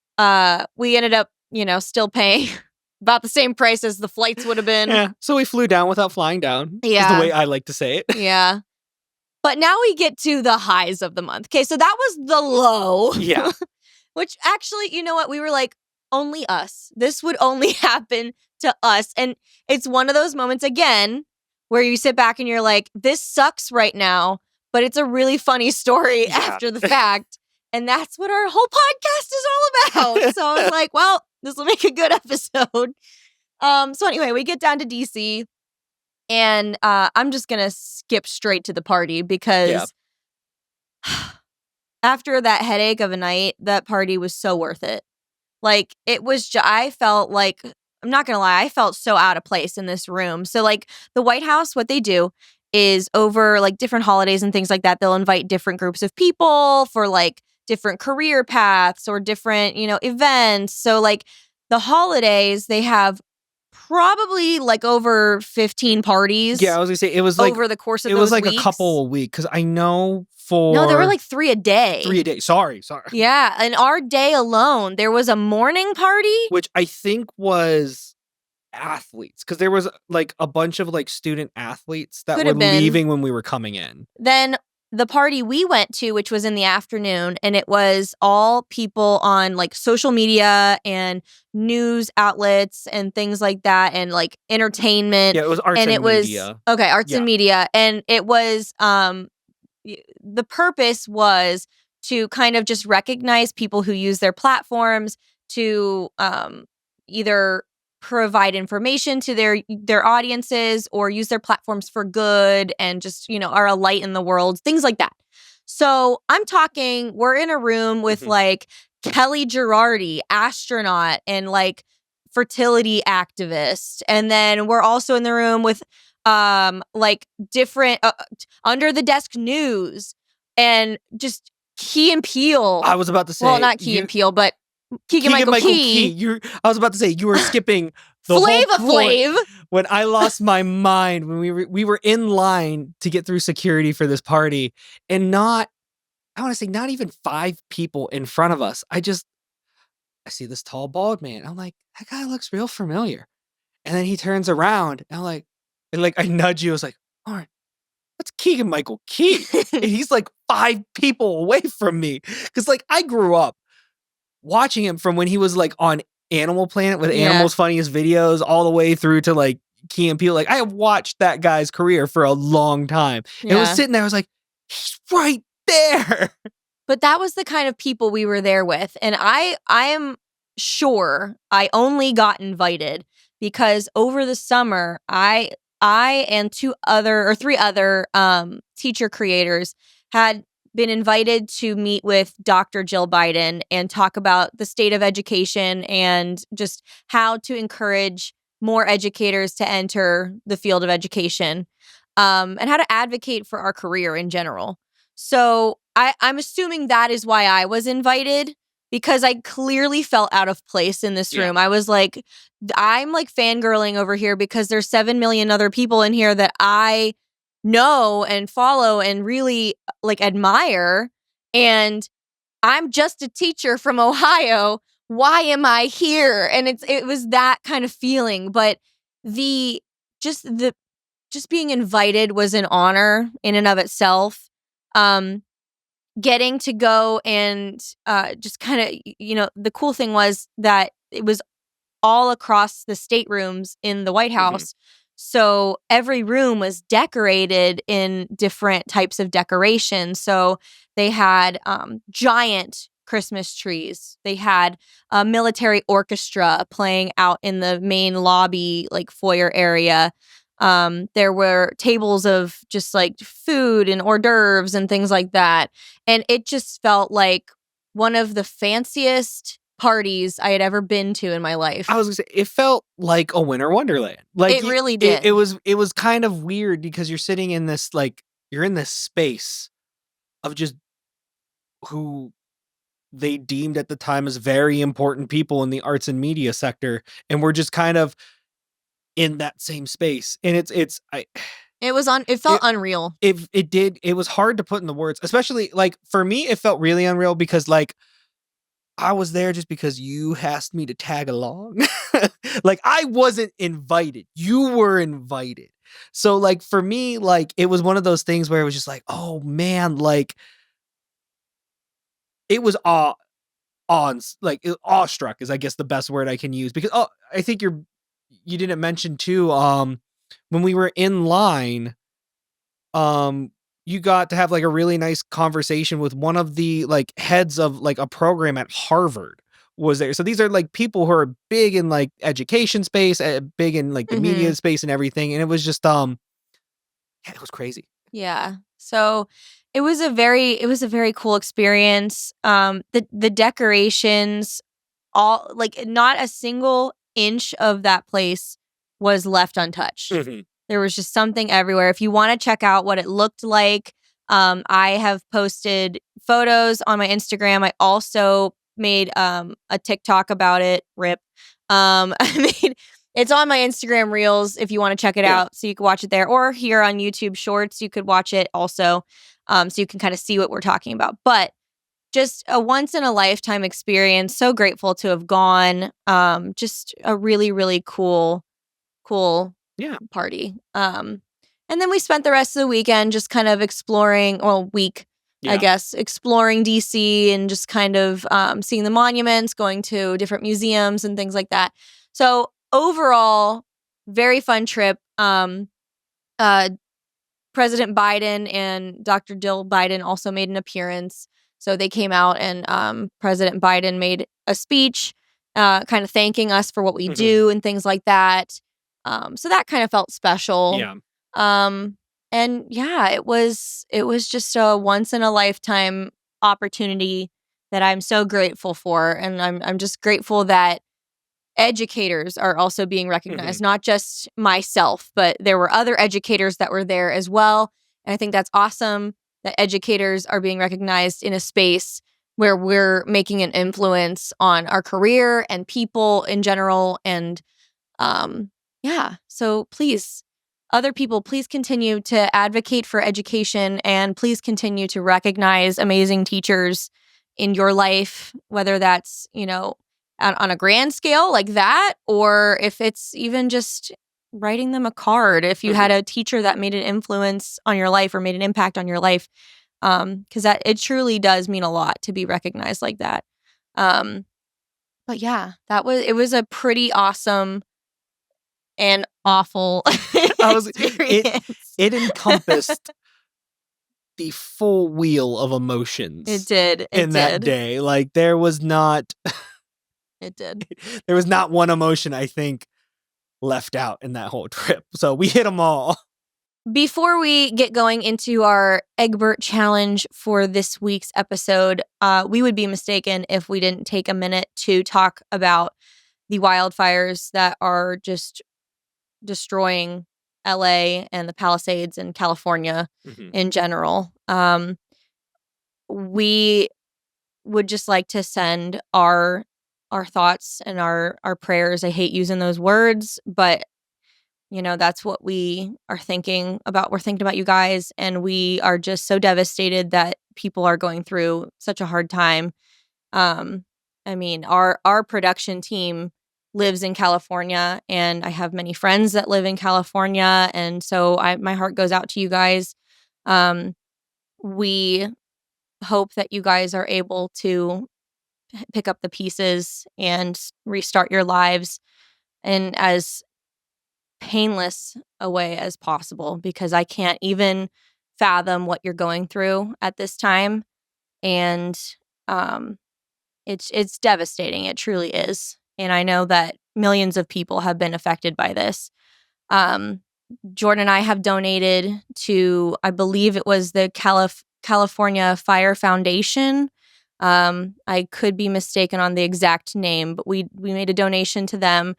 we ended up, still paying about the same price as the flights would have been. Yeah. So we flew down without flying down. Yeah. Is the way I like to say it. Yeah. But now we get to the highs of the month. Okay, so that was the low. Yeah. Which actually, you know what? We were like, only us. This would only happen to us. And it's one of those moments, again, where you sit back and you're like, this sucks right now, but it's a really funny story after the fact. And that's what our whole podcast is all about. So I was like, well, this will make a good episode. So anyway, we get down to DC, and I'm just going to skip straight to the party because after that headache of a night, that party was so worth it. Like, it was, I felt like, I'm not going to lie, I felt so out of place in this room. So like the White House, what they do is over like different holidays and things like that, they'll invite different groups of people for like different career paths or different, events. So like the holidays, they have probably like over 15 parties Yeah, I was gonna say over the course of those a weeks. couple a week because I know No, there were for like 3 a day. 3 a day. Sorry. Yeah, and our day alone, there was a morning party. Which I think was athletes because there was like a bunch of like student athletes that Could were have been. leaving when we were coming in. Then the party we went to, which was in the afternoon, and it was all people on like social media and news outlets and things like that, and like entertainment. Yeah, it was arts and media. Okay, arts Yeah. and media. And it was the purpose was to kind of just recognize people who use their platforms to either provide information to their audiences or use their platforms for good and just, are a light in the world, things like that. So I'm talking, we're in a room with like Kelly Girardi, astronaut and like fertility activist. And then we're also in the room with like different under the desk news and just Key and Peele. I was about to say, well, not Key and Peele, but Keegan-Michael Key. I was about to say you were skipping the Flava whole point. Flav. When I lost my mind when we were in line to get through security for this party, and not even 5 people in front of us. I see this tall bald man. I'm like, that guy looks real familiar. And then he turns around and I nudge you. I was like, all right, that's Keegan-Michael Key. And he's like 5 people away from me. Cause like I grew up watching him from when he was like on Animal Planet with Animal's Funniest Videos all the way through to like Key and Peele. Like I have watched that guy's career for a long time. And I was sitting there, I was like, he's right there. But that was the kind of people we were there with. And I am sure I only got invited because over the summer, I and 3 other teacher creators had been invited to meet with Dr. Jill Biden and talk about the state of education and just how to encourage more educators to enter the field of education, and how to advocate for our career in general. So I'm assuming that is why I was invited, because I clearly felt out of place in this room. I was like, I'm like fangirling over here because there's 7 million other people in here that I know and follow and really like admire. And I'm just a teacher from Ohio. Why am I here? And it was that kind of feeling. But just being invited was an honor in and of itself. Getting to go and just kind of, the cool thing was that it was all across the staterooms in the White House. So every room was decorated in different types of decoration. So they had giant Christmas trees. They had a military orchestra playing out in the main lobby, like foyer area. There were tables of just like food and hors d'oeuvres and things like that. And it just felt like one of the fanciest parties I had ever been to in my life. I was gonna say, it felt like a winter wonderland. Like it really did. It was kind of weird because you're sitting in this, like, you're in this space of just who they deemed at the time as very important people in the arts and media sector. And we're just kind of in that same space. And it felt unreal. It was hard to put in the words, especially like for me, it felt really unreal because like I was there just because you asked me to tag along. Like I wasn't invited. You were invited. So like for me, like it was one of those things where it was just like, oh man, like it was awestruck is I guess the best word I can use, because I think you didn't mention too, when we were in line, you got to have like a really nice conversation with one of the like heads of like a program at Harvard was there. So these are like people who are big in like education space, big in like the media space and everything. And it was just, it was crazy. Yeah. So it was a very cool experience. The decorations, all like not a single inch of that place was left untouched. There was just something everywhere. If you want to check out what it looked like I have posted photos on my Instagram. I also made a TikTok about it. Rip. It's on my Instagram Reels if you want to check it out, so you can watch it there, or here on YouTube Shorts, you could watch it also, so you can kind of see what we're talking about. But just a once in a lifetime experience. So grateful to have gone. Just a really, really cool party. And then we spent the rest of the weekend just kind of exploring, I guess, exploring DC and just kind of seeing the monuments, going to different museums and things like that. So overall, very fun trip. President Biden and Dr. Jill Biden also made an appearance. So they came out and President Biden made a speech kind of thanking us for what we do and things like that. So that kind of felt special. Yeah. And yeah, it was just a once in a lifetime opportunity that I'm so grateful for. And I'm just grateful that educators are also being recognized, not just myself, but there were other educators that were there as well. And I think that's awesome that educators are being recognized in a space where we're making an influence on our career and people in general. And so please, other people, please continue to advocate for education and please continue to recognize amazing teachers in your life, whether that's, on a grand scale like that, or if it's even just writing them a card. If you had a teacher that made an influence on your life or made an impact on your life, because that it truly does mean a lot to be recognized like that. But yeah, it was a pretty awesome and awful experience. It encompassed the full wheel of emotions. It did. That day. Like there was not It did. There was not one emotion I think left out in that whole trip. So we hit them all. Before we get going into our Egbert challenge for this week's episode, we would be mistaken if we didn't take a minute to talk about the wildfires that are just destroying LA and the Palisades and California in general. We would just like to send our thoughts and our prayers. I hate using those words, but that's what we are thinking about. We're thinking about you guys, and we are just so devastated that people are going through such a hard time. Our production team lives in California, and I have many friends that live in California, and so my heart goes out to you guys. We hope that you guys are able to pick up the pieces and restart your lives in as painless a way as possible, because I can't even fathom what you're going through at this time. And it's devastating. It truly is. And I know that millions of people have been affected by this. Jordan and I have donated to, I believe it was the California Fire Foundation. I could be mistaken on the exact name, but we made a donation to them.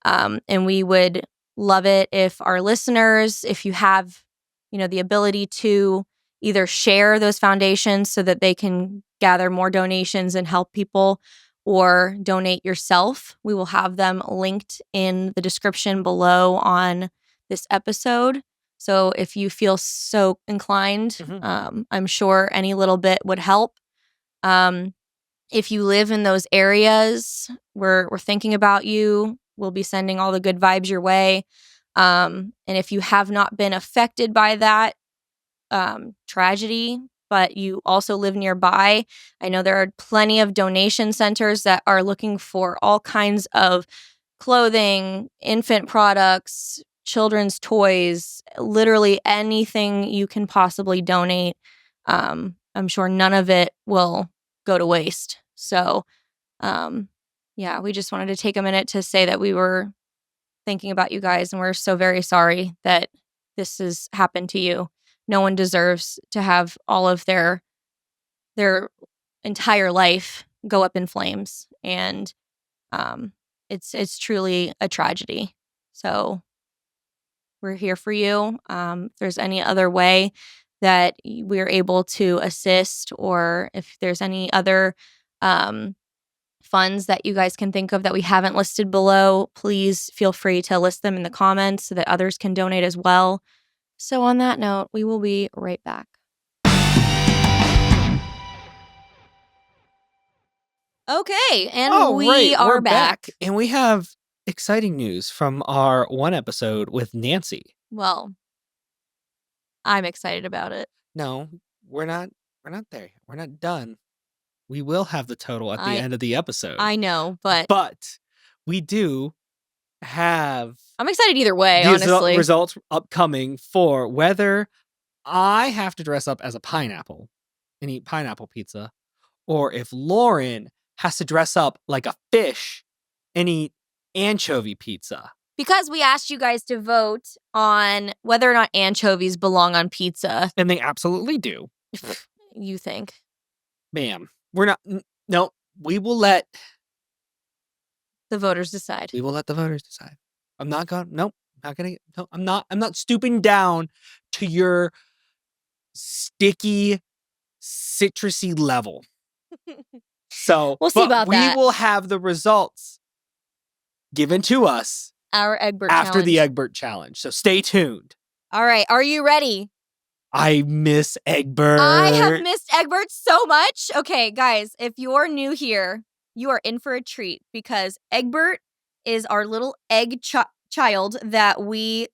And we would love it if our listeners, if you have, the ability to either share those foundations so that they can gather more donations and help people, or donate yourself. We will have them linked in the description below on this episode. So if you feel so inclined, I'm sure any little bit would help. If you live in those areas, we're thinking about you. We'll be sending all the good vibes your way. And if you have not been affected by that tragedy, but you also live nearby, I know there are plenty of donation centers that are looking for all kinds of clothing, infant products, children's toys, literally anything you can possibly donate. I'm sure none of it will go to waste. So, we just wanted to take a minute to say that we were thinking about you guys, and we're so very sorry that this has happened to you. No one deserves to have all of their entire life go up in flames, and it's truly a tragedy. So we're here for you. If there's any other way that we're able to assist, or if there's any other funds that you guys can think of that we haven't listed below, please feel free to list them in the comments so that others can donate as well. So on that note, we will be right back. Okay, and we are we're back. And we have exciting news from our one episode with Nancy. Well, I'm excited about it. No, we're not there. We're not done. We will have the total at the end of the episode. I know, but we do have I'm excited either way, honestly. Results upcoming for whether I have to dress up as a pineapple and eat pineapple pizza, or if Lauran has to dress up like a fish and eat anchovy pizza. Because we asked you guys to vote on whether or not anchovies belong on pizza. And they absolutely do. You think? Ma'am, we're not. No, we will let the voters decide. We will let the voters decide. I'm not going. Nope. Not gonna. No, I'm not. I'm not stooping down to your sticky, citrusy level. So we'll see about that. We will have the results given to us. Our Egbert after challenge. The Egbert challenge. So stay tuned. All right. Are you ready? I miss Egbert. I have missed Egbert so much. Okay, guys, if you're new here, you are in for a treat because Egbert is our little egg child that we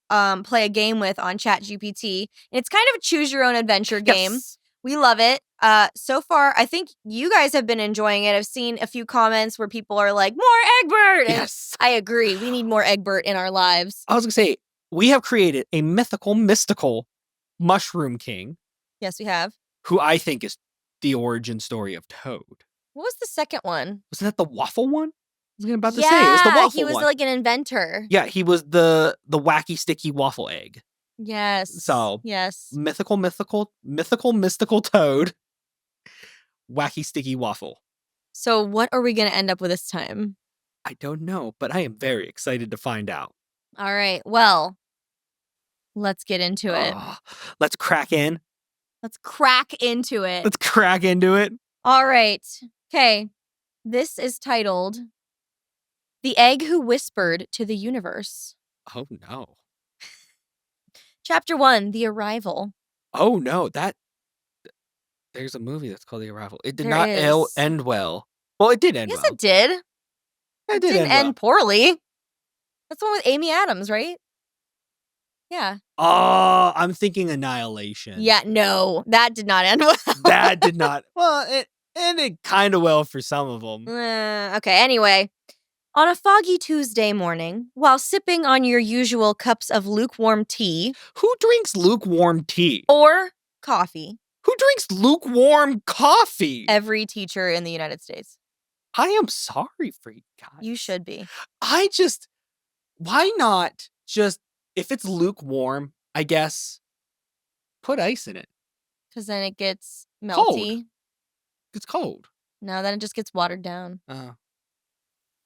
play a game with on ChatGPT. And it's kind of a choose your own adventure game. Yes. We love it. So far, I think you guys have been enjoying it. I've seen a few comments where people are like, more Egbert. Yes. And I agree. We need more Egbert in our lives. I was going to say, we have created a mystical Mushroom King. Yes, we have. Who I think is the origin story of Toad. What was the second one? Wasn't that the waffle one? I was about to say, it was the waffle one. He was like an inventor. Yeah, he was the wacky sticky waffle egg. Yes. So, yes. Mystical Toad. Wacky sticky waffle. So what are we going to end up with this time? I don't know, but I am very excited to find out. All right. Well, let's get into it. Let's crack in. Let's crack into it. Let's crack into it. All right. Okay. This is titled The Egg Who Whispered to the Universe. Oh, no. Chapter 1, The Arrival. Oh, no. There's a movie that's called The Arrival. It did There not is. end well. Well, it did end well. Yes, it did. It didn't end poorly. That's the one with Amy Adams, right? Yeah. Oh, I'm thinking Annihilation. Yeah, no. That did not end well. That did not. Well, it ended kind of well for some of them. Okay, anyway. On a foggy Tuesday morning, while sipping on your usual cups of lukewarm tea. Who drinks lukewarm tea? Or coffee. Who drinks lukewarm coffee? Every teacher in the United States. I am sorry for you guys. You should be. Why not just, if it's lukewarm, I guess, put ice in it. Because then it gets melty. Cold. It's cold. No, then it just gets watered down.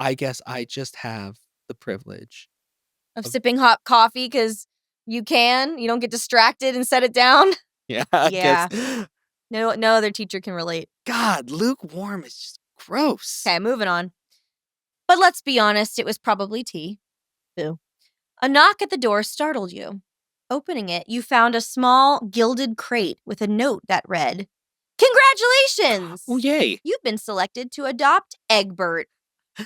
I guess I just have the privilege of sipping hot coffee because you don't get distracted and set it down. Yeah. Yeah. No other teacher can relate. God, lukewarm is just gross. Okay, moving on. But let's be honest, it was probably tea. Boo. A knock at the door startled you. Opening it, you found a small gilded crate with a note that read, "Congratulations! Oh, yay. You've been selected to adopt Egbert.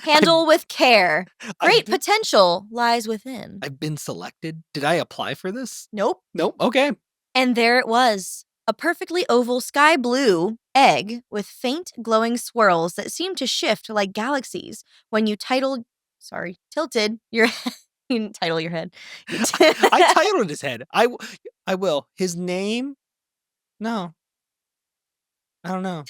Handle with care. Great potential lies within." I've been selected? Did I apply for this? Nope. Okay. And there it was. A perfectly oval sky blue egg with faint glowing swirls that seemed to shift like galaxies when you tilted your head. You didn't title your head. I titled his head. I will. His name? No. I don't know.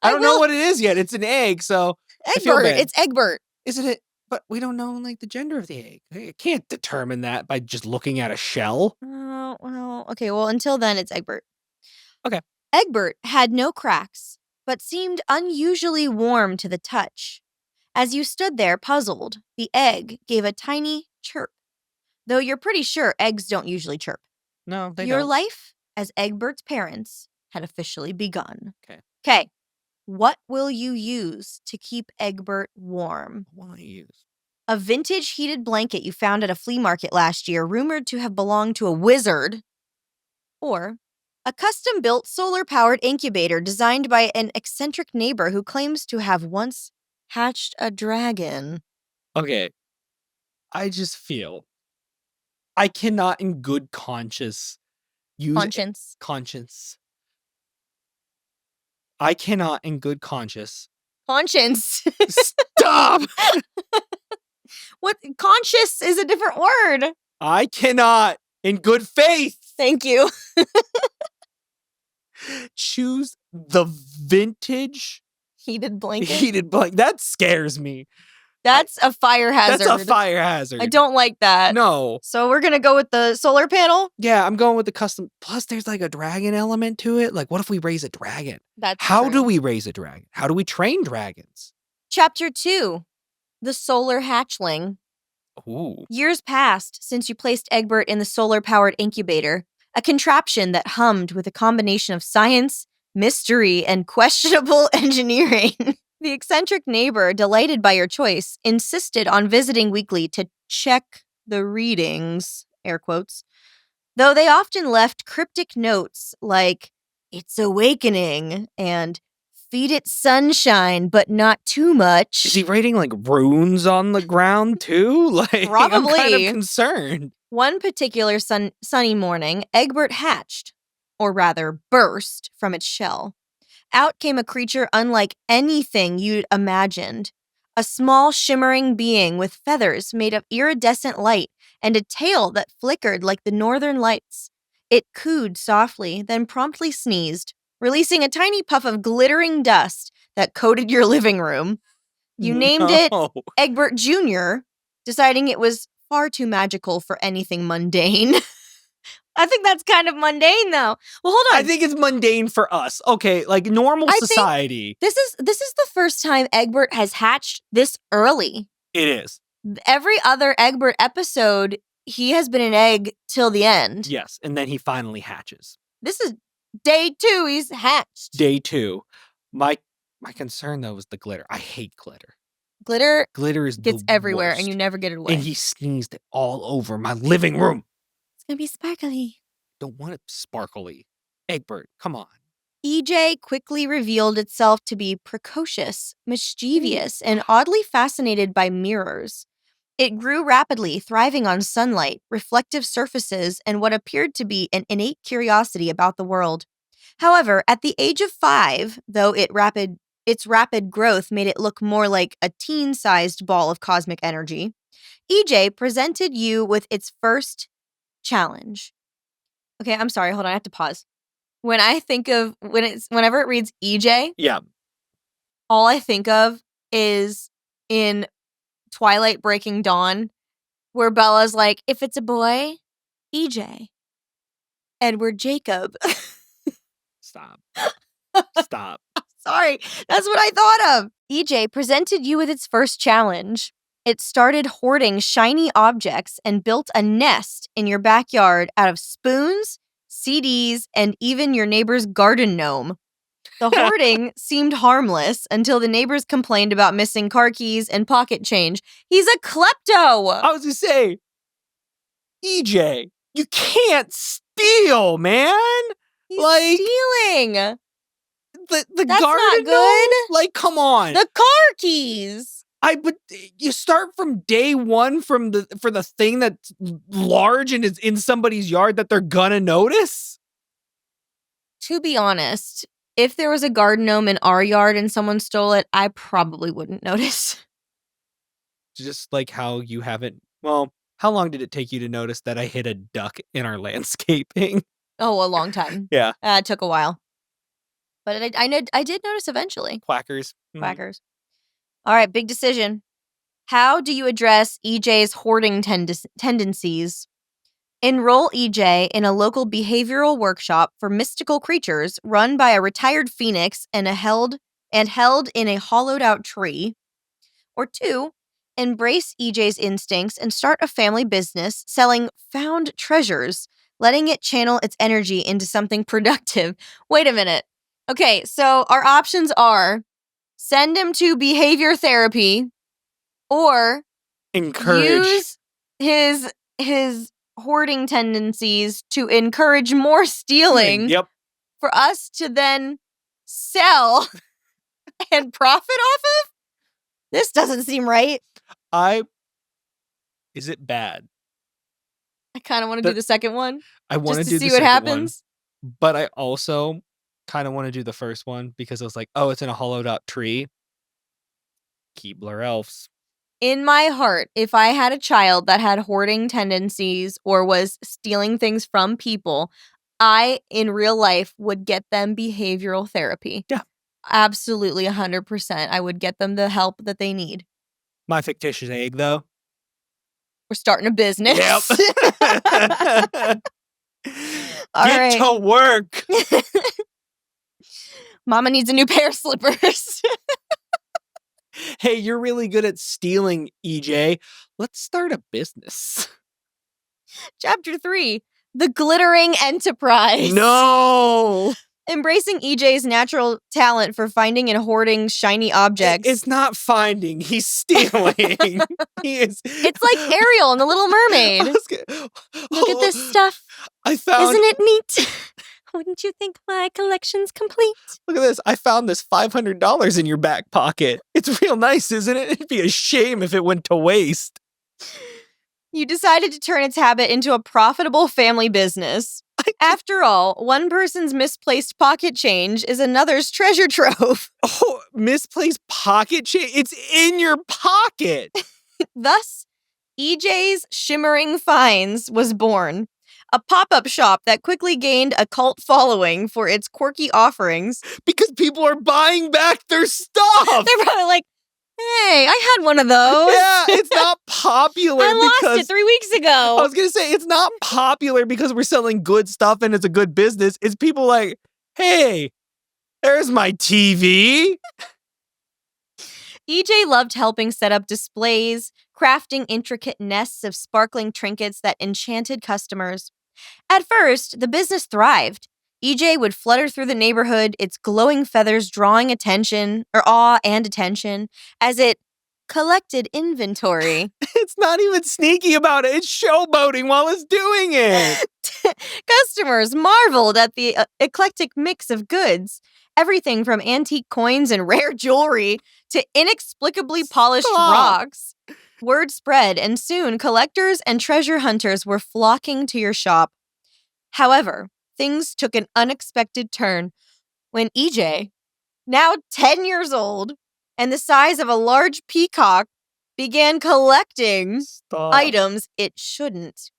I don't know what it is yet. It's an egg, so Egbert. It's Egbert. Isn't it? But we don't know the gender of the egg. I can't determine that by just looking at a shell. Oh, well, okay. Well, until then, it's Egbert. Okay. Egbert had no cracks, but seemed unusually warm to the touch. As you stood there puzzled, the egg gave a tiny chirp. Though you're pretty sure eggs don't usually chirp. No, they don't. Your life as Egbert's parents had officially begun. Okay. Okay. What will you use to keep Egbert warm? What will I use? A vintage heated blanket you found at a flea market last year, rumored to have belonged to a wizard. Or a custom-built solar-powered incubator designed by an eccentric neighbor who claims to have once hatched a dragon. Okay. I just feel I cannot in good conscience use Conscience. I cannot in good conscience. Conscience. Stop! What? Conscious is a different word. I cannot in good faith Thank you. choose the vintage Heated blanket. heated blanket. That scares me. That's a fire hazard. That's a fire hazard. I don't like that. No. So we're gonna go with the solar panel? Yeah, I'm going with the custom. Plus, there's like a dragon element to it. Like, what if we raise a dragon? That's How true. do we raise a dragon? How do we train dragons? Chapter 2. The Solar Hatchling. Ooh. Years passed since you placed Egbert in the solar-powered incubator, a contraption that hummed with a combination of science, mystery, and questionable engineering. The eccentric neighbor, delighted by your choice, insisted on visiting weekly to check the readings, air quotes, though they often left cryptic notes like, "It's awakening," and "Feed it sunshine, but not too much." Is he writing like runes on the ground too? Like, I'm kind Probably. of concerned. One particular sunny morning, Egbert hatched, or rather burst, from its shell. Out came a creature unlike anything you'd imagined. A small, shimmering being with feathers made of iridescent light and a tail that flickered like the northern lights. It cooed softly, then promptly sneezed, releasing a tiny puff of glittering dust that coated your living room. You named it Egbert Jr., deciding it was far too magical for anything mundane. I think that's kind of mundane, though. Well, hold on. I think it's mundane for us. Okay, like normal society. This is the first time Egbert has hatched this early. It is. Every other Egbert episode, he has been an egg till the end. Yes, and then he finally hatches. This is day 2. He's hatched. Day 2. My concern though is the glitter. I hate glitter. Glitter is gets the everywhere, worst. and you never get it away. And he sneezed it all over my living room. It's gonna be sparkly. Don't want it sparkly. Egbert, come on. EJ quickly revealed itself to be precocious, mischievous, and oddly fascinated by mirrors. It grew rapidly, thriving on sunlight, reflective surfaces, and what appeared to be an innate curiosity about the world. However, at the age of 5, though its rapid growth made it look more like a teen-sized ball of cosmic energy, EJ presented you with its first challenge. Okay, I'm sorry, hold on, I have to pause. When I think of, whenever it reads EJ, Yeah. all I think of is in Twilight Breaking Dawn, where Bella's like, if it's a boy, EJ. Edward Jacob. Stop. Stop. Sorry, that's what I thought of. EJ presented you with its first challenge. It started hoarding shiny objects and built a nest in your backyard out of spoons, CDs, and even your neighbor's garden gnome. The hoarding seemed harmless until the neighbors complained about missing car keys and pocket change. He's a klepto! I was gonna say, EJ, you can't steal, man. He's like stealing! the That's garden not good. gnome? Like, come on. The car keys! But you start from day 1 for the thing that's large and is in somebody's yard that they're gonna notice? To be honest, if there was a garden gnome in our yard and someone stole it, I probably wouldn't notice. Just like how you haven't. Well, how long did it take you to notice that I hid a duck in our landscaping? Oh, a long time. Yeah. It took a while. But I did notice eventually. Quackers. Quackers. All right, big decision. How do you address EJ's hoarding tendencies? Enroll EJ in a local behavioral workshop for mystical creatures run by a retired phoenix and held in a hollowed-out tree. Or 2, embrace EJ's instincts and start a family business selling found treasures letting it channel its energy into something productive. Wait a minute. Okay, so our options are send him to behavior therapy or Encourage. use his hoarding tendencies to encourage more stealing Yep. for us to then sell and profit off of? This doesn't seem right. Is it bad? I kind of want to do the second one. I want to just do to the see what second happens. one, but I also kind of want to do the first one because I was like, oh, it's in a hollowed out tree. Keebler elves. In my heart, if I had a child that had hoarding tendencies or was stealing things from people, I, in real life, would get them behavioral therapy. Yeah. Absolutely 100%. I would get them the help that they need. My fictitious egg, though. We're starting a business. Yep. All Get right. to work. Mama needs a new pair of slippers. Hey, you're really good at stealing, EJ. Let's start a business. Chapter 3, The Glittering Enterprise. No. Embracing EJ's natural talent for finding and hoarding shiny objects. It's not finding, he's stealing. He is. It's like Ariel in The Little Mermaid. Look at this stuff. Isn't it neat? Wouldn't you think my collection's complete? Look at this. I found this $500 in your back pocket. It's real nice, isn't it? It'd be a shame if it went to waste. You decided to turn its habit into a profitable family business. After all, one person's misplaced pocket change is another's treasure trove. Oh, misplaced pocket change? It's in your pocket. Thus, EJ's Shimmering Finds was born. A pop-up shop that quickly gained a cult following for its quirky offerings. Because people are buying back their stuff. They're probably like, hey, I had one of those. Yeah, it's not popular. I lost it 3 weeks ago. I was going to say, it's not popular because we're selling good stuff and it's a good business. It's people like, hey, there's my TV. EJ loved helping set up displays, crafting intricate nests of sparkling trinkets that enchanted customers. At first, the business thrived. EJ would flutter through the neighborhood, its glowing feathers drawing awe and attention, as it collected inventory. It's not even sneaky about it. It's showboating while it's doing it. Customers marveled at the eclectic mix of goods. Everything from antique coins and rare jewelry to inexplicably polished rocks. Word spread, and soon collectors and treasure hunters were flocking to your shop. However, things took an unexpected turn when EJ, now 10 years old and the size of a large peacock, began collecting items it shouldn't.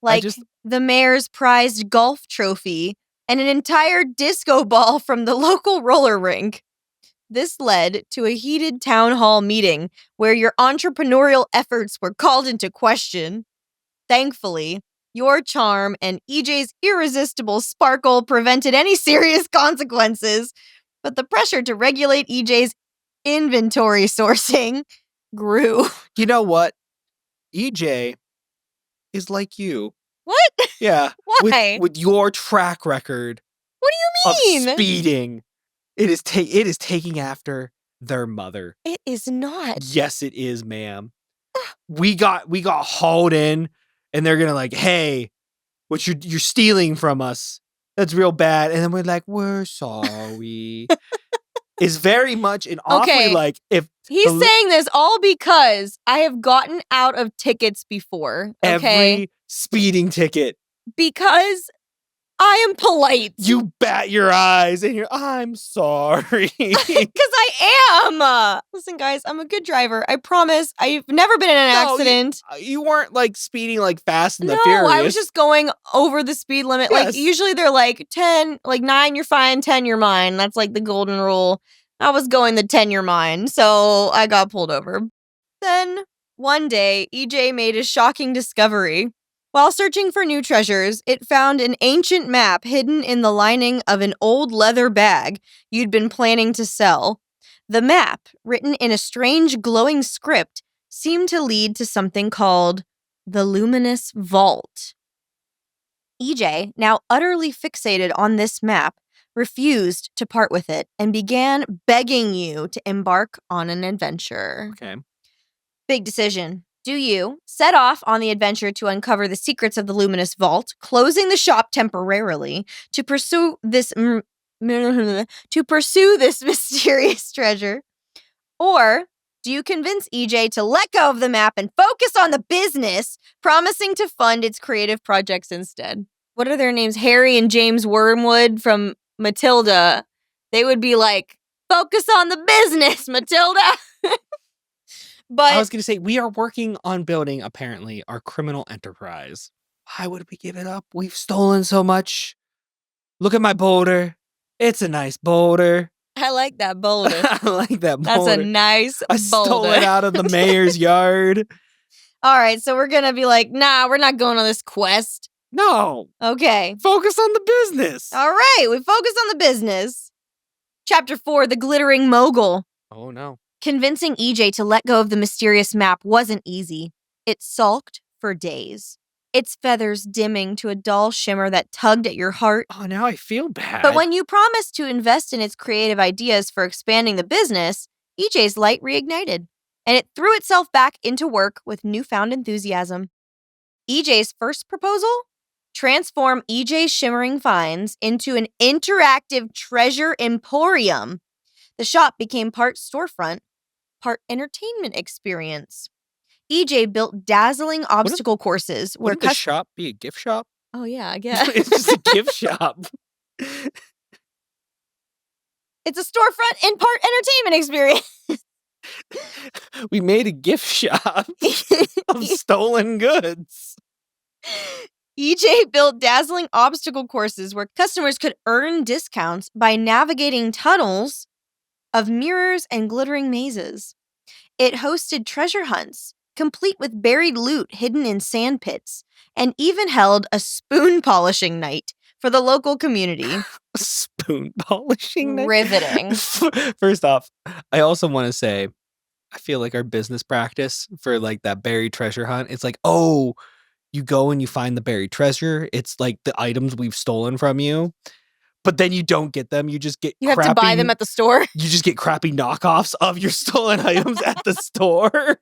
Like the mayor's prized golf trophy and an entire disco ball from the local roller rink. This led to a heated town hall meeting where your entrepreneurial efforts were called into question. Thankfully, your charm and EJ's irresistible sparkle prevented any serious consequences, but the pressure to regulate EJ's inventory sourcing grew. You know what? EJ is like you. What? Yeah. Why? With your track record. What do you mean? Of speeding. It is taking after their mother. It is not. Yes, it is, ma'am. we got hauled in, and they're gonna like, hey, what you're stealing from us? That's real bad. And then we're like, we're sorry. Is very much an awfully like if he's saying this all because I have gotten out of tickets before. Okay? Every speeding ticket. Because I am polite. You bat your eyes and you're, I'm sorry. Because I am. Listen, guys, I'm a good driver. I promise. I've never been in an accident. You weren't like speeding like Fast and the Furious. No, I was just going over the speed limit. Yes. Like usually they're like 10, like 9, you're fine, 10, you're mine. That's like the golden rule. I was going the 10, you're mine. So I got pulled over. Then one day, EJ made a shocking discovery. While searching for new treasures, it found an ancient map hidden in the lining of an old leather bag you'd been planning to sell. The map, written in a strange glowing script, seemed to lead to something called the Luminous Vault. EJ, now utterly fixated on this map, refused to part with it and began begging you to embark on an adventure. Okay. Big decision. Do you set off on the adventure to uncover the secrets of the luminous vault, closing the shop temporarily to pursue this mysterious treasure? Or do you convince EJ to let go of the map and focus on the business, promising to fund its creative projects instead? What are their names? Harry and James Wormwood from Matilda. They would be like, focus on the business, Matilda. I was But going to say, we are working on building, apparently, our criminal enterprise. Why would we give it up? We've stolen so much. Look at my boulder. It's a nice boulder. I like that boulder. I like that boulder. That's a nice I boulder. stole it out of the mayor's yard. All right, so we're going to be like, nah, we're not going on this quest. No. Okay. Focus on the business. All right, we focus on the business. Chapter 4, The Glittering Mogul. Oh, no. Convincing EJ to let go of the mysterious map wasn't easy. It sulked for days, its feathers dimming to a dull shimmer that tugged at your heart. Oh, now I feel bad. But when you promised to invest in its creative ideas for expanding the business, EJ's light reignited, and it threw itself back into work with newfound enthusiasm. EJ's first proposal? Transform EJ's shimmering finds into an interactive treasure emporium. The shop became part storefront, part entertainment experience. EJ built dazzling obstacle courses where Wouldn't the shop be a gift shop? Oh yeah, I guess. It's just a gift shop. It's a storefront and part entertainment experience. We made a gift shop of stolen goods. EJ built dazzling obstacle courses where customers could earn discounts by navigating tunnels of mirrors and glittering mazes. It hosted treasure hunts, complete with buried loot hidden in sand pits, and even held a spoon polishing night for the local community. Spoon polishing night? Riveting. First off, I also want to say, I feel like our business practice for like that buried treasure hunt, it's like, oh, you go and you find the buried treasure. It's like the items we've stolen from you. But then you don't get them. You just get You have to buy them at the store. You just get crappy knockoffs of your stolen items at the store.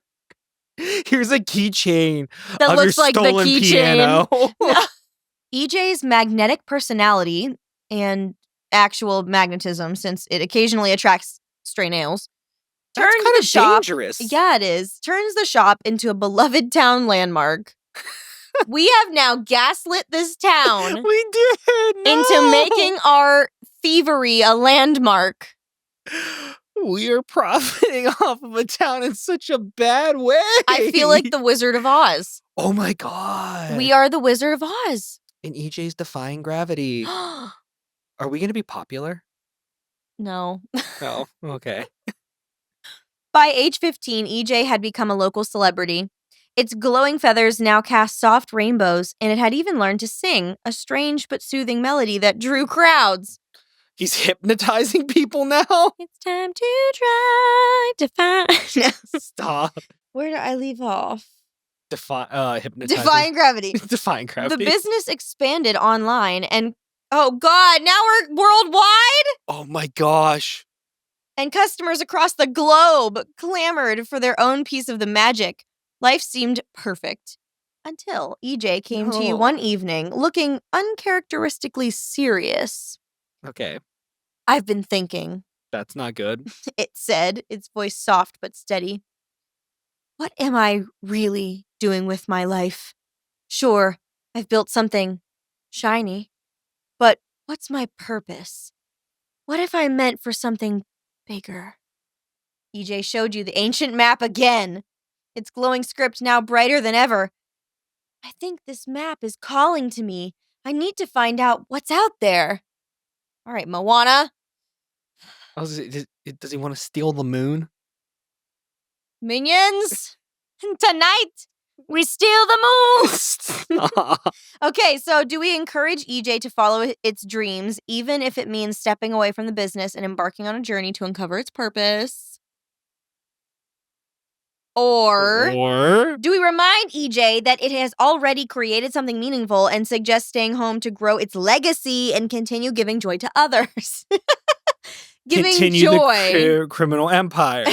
Here's a keychain That of looks your like the stolen keychain. piano. EJ's magnetic personality and actual magnetism, since it occasionally attracts stray nails, That's turns kind the of shop. dangerous. Yeah, it is. Turns the shop into a beloved town landmark. We have now gaslit this town We did. No. into making our thievery a landmark. We are profiting off of a town in such a bad way. I feel like the Wizard of Oz. Oh my god. We are the Wizard of Oz. And EJ's defying gravity. Are we going to be popular? No. No. Okay. By age 15, EJ had become a local celebrity. Its glowing feathers now cast soft rainbows, and it had even learned to sing a strange but soothing melody that drew crowds. He's hypnotizing people now. It's time to try to find. Stop. Where did I leave off? Hypnotizing. Defying gravity. Defying The gravity. business expanded online, and oh god, now we're worldwide? Oh my gosh. And customers across the globe clamored for their own piece of the magic. Life seemed perfect. Until EJ came to you No. one evening looking uncharacteristically serious. Okay. I've been thinking, That's not good. it said, its voice soft but steady. What am I really doing with my life? Sure, I've built something shiny, but what's my purpose? What if I meant for something bigger? EJ showed you the ancient map again, its glowing script now brighter than ever. I think this map is calling to me. I need to find out what's out there. All right, Moana. Does he want to steal the moon? Minions, tonight we steal the moon. Stop. Okay, so do we encourage EJ to follow its dreams, even if it means stepping away from the business and embarking on a journey to uncover its purpose? Or do we remind EJ that it has already created something meaningful and suggest staying home to grow its legacy and continue giving joy to others? Giving continue joy. the criminal empire.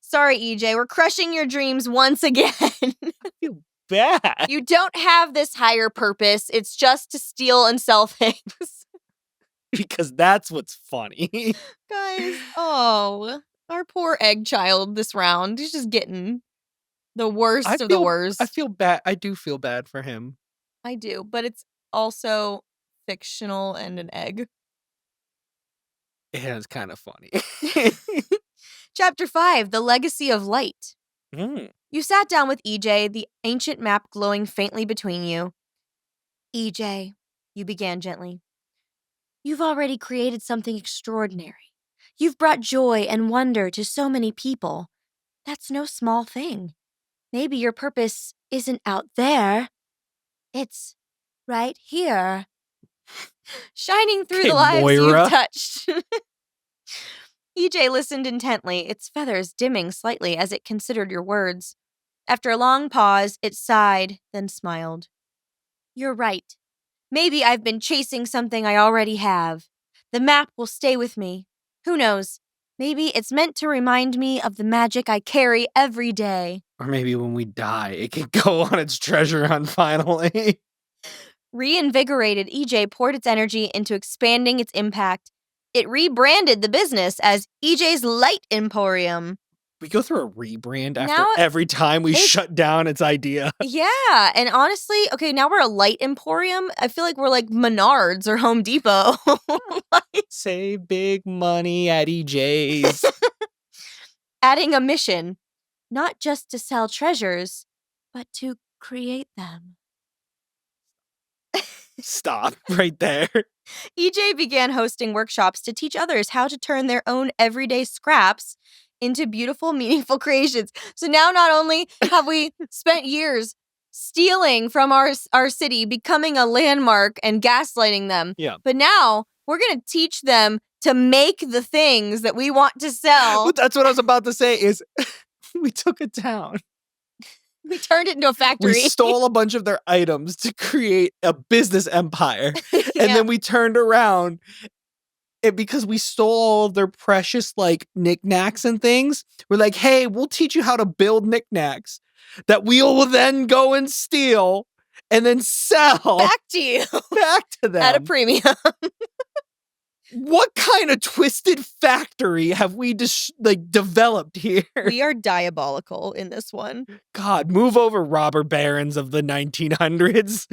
Sorry, EJ, we're crushing your dreams once again. I feel bad. You don't have this higher purpose. It's just to steal and sell things. Because that's what's funny. Guys, oh, our poor egg child this round. He's just getting the worst of the worst. I feel bad. I do feel bad for him. I do, but it's also fictional and an egg. Yeah, it's kind of funny. Chapter 5, The Legacy of Light. Mm. You sat down with EJ, the ancient map glowing faintly between you. EJ, you began gently. You've already created something extraordinary. You've brought joy and wonder to so many people. That's no small thing. Maybe your purpose isn't out there. It's right here. Shining through the lives Moira. you've touched. EJ listened intently, its feathers dimming slightly as it considered your words. After a long pause, it sighed, then smiled. You're right. Maybe I've been chasing something I already have. The map will stay with me. Who knows? Maybe it's meant to remind me of the magic I carry every day. Or maybe when we die, it can go on its treasure hunt finally. Reinvigorated, EJ poured its energy into expanding its impact. It rebranded the business as EJ's Light Emporium. We go through a rebrand after Now every time we shut down its idea. Yeah, and honestly, okay, now we're a Light Emporium. I feel like we're like Menards or Home Depot. Save big money at EJ's. Adding a mission, not just to sell treasures, but to create them. Stop right there. EJ began hosting workshops to teach others how to turn their own everyday scraps into beautiful, meaningful creations. So now not only have we spent years stealing from our city, becoming a landmark and gaslighting them, but now we're going to teach them to make the things that we want to sell. But that's what I was about to say is we took it down. We turned it into a factory. We stole a bunch of their items to create a business empire. And then we turned around and because we stole all of their precious like knickknacks and things. We're like, hey, we'll teach you how to build knickknacks that we will then go and steal and then sell back to you. Back to them. At a premium. What kind of twisted factory have we developed here? We are diabolical in this one. God, move over, robber barons of the 1900s.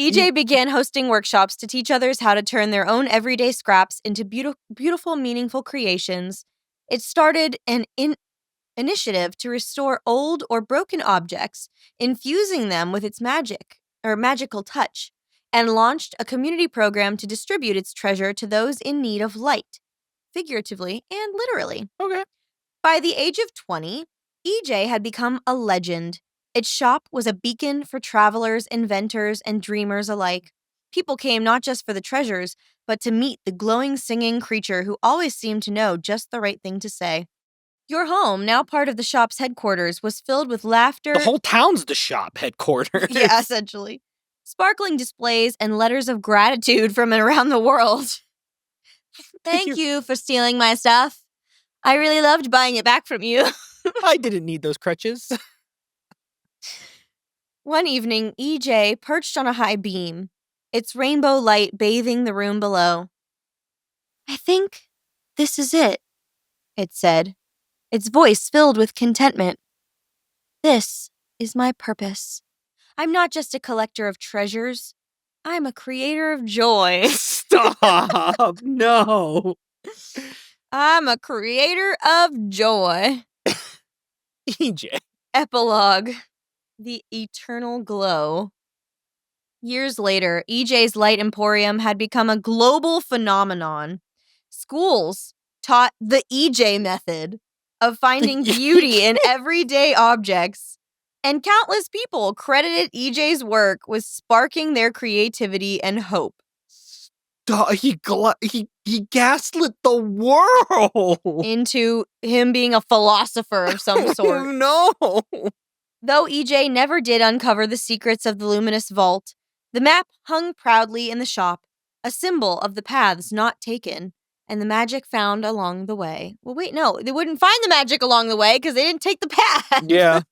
EJ began hosting workshops to teach others how to turn their own everyday scraps into beautiful, meaningful creations. It started an initiative to restore old or broken objects, infusing them with its magical touch, and launched a community program to distribute its treasure to those in need of light, figuratively and literally. Okay. By the age of 20, EJ had become a legend. Its shop was a beacon for travelers, inventors, and dreamers alike. People came not just for the treasures, but to meet the glowing, singing creature who always seemed to know just the right thing to say. Your home, now part of the shop's headquarters, was filled with laughter. The whole town's the shop headquarters. Yeah, essentially. Sparkling displays and letters of gratitude from around the world. Thank you for stealing my stuff. I really loved buying it back from you. I didn't need those crutches. One evening, EJ perched on a high beam, its rainbow light bathing the room below. I think this is it, it said, its voice filled with contentment. This is my purpose. I'm not just a collector of treasures. I'm a creator of joy. Stop. No. I'm a creator of joy. EJ. Epilogue. The eternal glow. Years later, EJ's Light Emporium had become a global phenomenon. Schools taught the EJ method of finding beauty in everyday objects. And countless people credited EJ's work with sparking their creativity and hope. He He gaslit the world. into him being a philosopher of some sort. No. Though EJ never did uncover the secrets of the luminous vault, the map hung proudly in the shop, a symbol of the paths not taken and the magic found along the way. Well, wait, no, they wouldn't find the magic along the way because they didn't take the path. Yeah.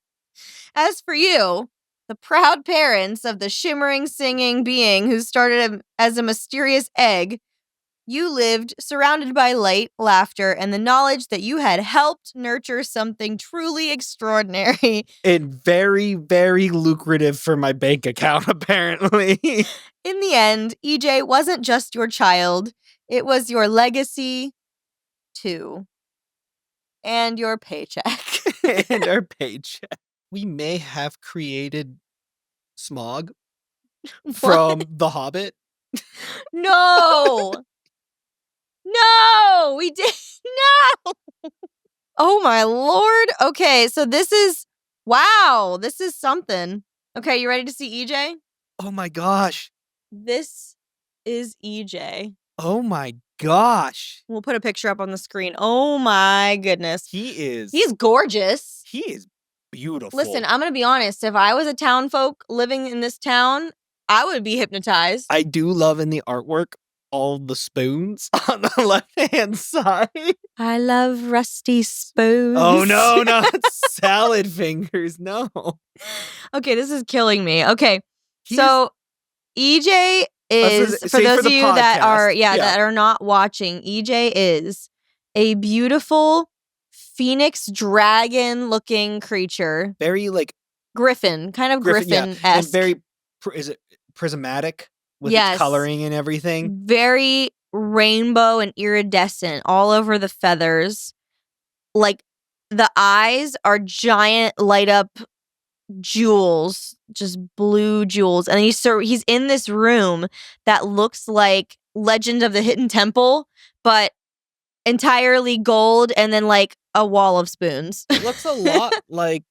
As for you, the proud parents of the shimmering, singing being who started as a mysterious egg, you lived surrounded by light, laughter, and the knowledge that you had helped nurture something truly extraordinary. And very, very lucrative for my bank account, apparently. In the end, EJ wasn't just your child, it was your legacy, too. And your paycheck. And our paycheck. We may have created Smog from The Hobbit. No! No! We did. No! Oh my lord. Okay, so this is. Wow, this is something. Okay, you ready to see EJ? Oh my gosh. This is EJ. Oh my gosh. We'll put a picture up on the screen. Oh my goodness. He's gorgeous. He is beautiful. Listen, I'm going to be honest. If I was a town folk living in this town, I would be hypnotized. I do love in the artwork all the spoons on the left-hand side. I love rusty spoons. Oh no, not salad fingers. No. Okay, this is killing me. Okay. So EJ is, for say those for of the you that are podcast, that are not watching, EJ is a beautiful phoenix dragon looking creature. Very like Griffin, kind of Griffin-esque. and very is it prismatic with its coloring and everything? Very rainbow and iridescent all over the feathers. Like the eyes are giant light up jewels, just blue jewels. And he's in this room that looks like Legend of the Hidden Temple, but entirely gold and then like a wall of spoons. It looks a lot like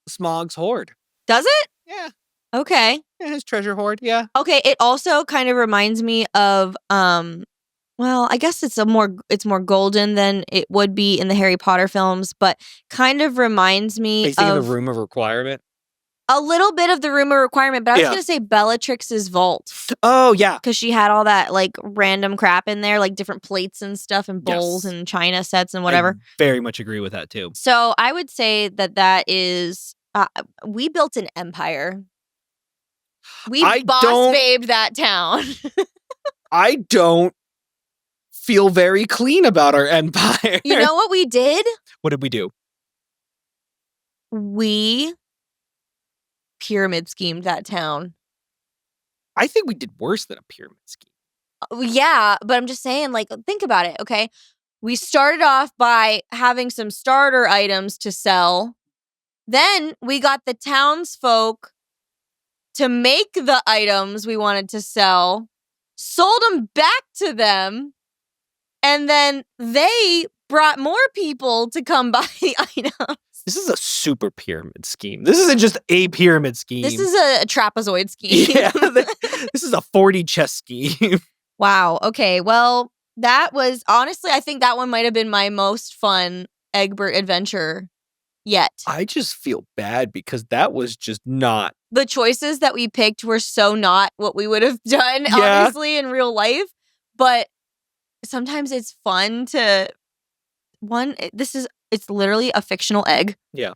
Smog's hoard. Does it? Yeah. Okay. Yeah, his treasure hoard, yeah. Okay, it also kind of reminds me of well, I guess it's more golden than it would be in the Harry Potter films, but kind of reminds me Are you thinking of Room of Requirement? A little bit of the Room of Requirement, but I was going to say Bellatrix's vault. Oh, yeah. Because she had all that, like, random crap in there, like different plates and stuff and bowls and china sets and whatever. I very much agree with that, too. So I would say that is, we built an empire. We boss-babed that town. I don't feel very clean about our empire. You know what we did? What did we do? We pyramid schemed that town. I think we did worse than a pyramid scheme. Yeah, but I'm just saying, like, think about it, okay? We started off by having some starter items to sell. Then we got the townsfolk to make the items we wanted to sell, sold them back to them, and then they brought more people to come buy the items. This is a super pyramid scheme. This isn't just a pyramid scheme. This is a trapezoid scheme. Yeah, this is a 40 chess scheme. Wow. Okay. Well, that was, honestly, I think that one might have been my most fun Egbert adventure yet. I just feel bad because that was just not. The choices that we picked were so not what we would have done, obviously, in real life. But sometimes it's fun to, it's literally a fictional egg. Yeah.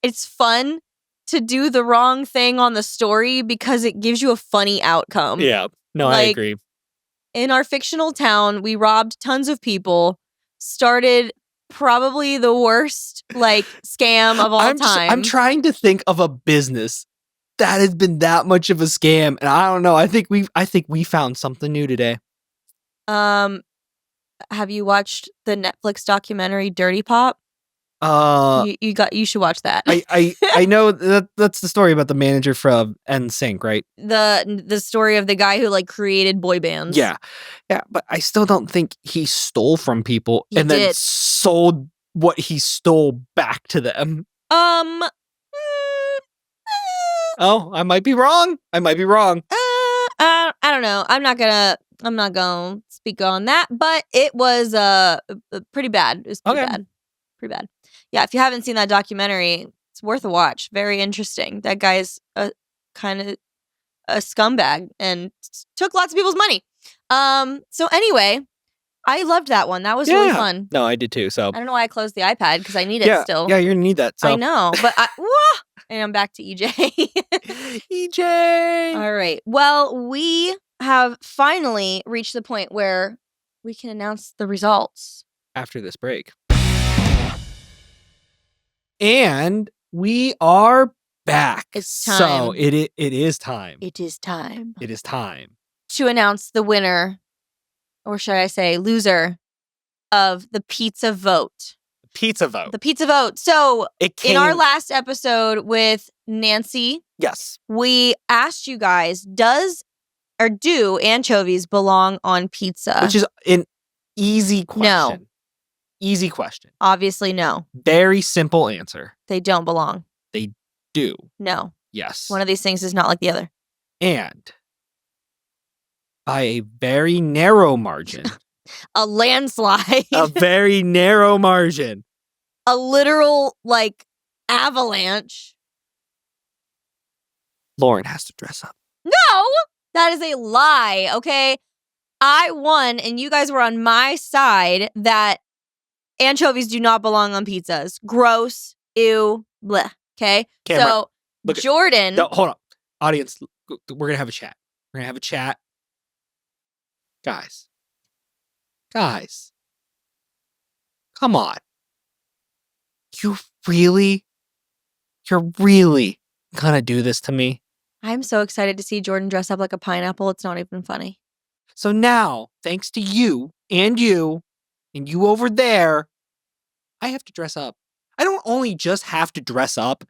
It's fun to do the wrong thing on the story because it gives you a funny outcome. Yeah. No, I agree. In our fictional town, we robbed tons of people, started probably the worst, like, scam of all time. I'm trying to think of a business that has been that much of a scam, and I don't know. I think we found something new today. Have you watched the Netflix documentary Dirty Pop? You should watch that. I know that's the story about the manager from NSYNC, right? The story of the guy who like created boy bands. Yeah, but I still don't think he stole from people and then sold what he stole back to them. Oh, I might be wrong. I don't know. I'm not gonna speak on that, but it was pretty bad. It was pretty Okay. bad. Pretty bad. Yeah, if you haven't seen that documentary, it's worth a watch. Very interesting. That guy's kind of a scumbag and took lots of people's money. So anyway, I loved that one. That was really fun. No, I did too. So I don't know why I closed the iPad because I need it still. Yeah, you're gonna need that. So I know, but and I'm back to EJ. EJ. All right. Well, we have finally reached the point where we can announce the results after this break. And we are back. It's time. So it is time. It is time. It is time to announce the winner, or should I say loser, of the pizza vote. Pizza vote. The pizza vote. So in our last episode with Nancy, yes, we asked you guys, do anchovies belong on pizza? Which is an easy question. No. Easy question. Obviously, no. Very simple answer. They don't belong. They do. No. Yes. One of these things is not like the other. And by a very narrow margin. A landslide. A very narrow margin. A literal, avalanche. Lauren has to dress up. No! That is a lie, okay? I won, and you guys were on my side that anchovies do not belong on pizzas. Gross. Ew. Bleh. Okay? Camera, so, Jordan. No, hold on. Audience, we're going to have a chat. We're going to have a chat. Guys. Come on. You're really going to do this to me? I'm so excited to see Jordan dress up like a pineapple. It's not even funny. So now, thanks to you and you over there, I have to dress up. I don't only just have to dress up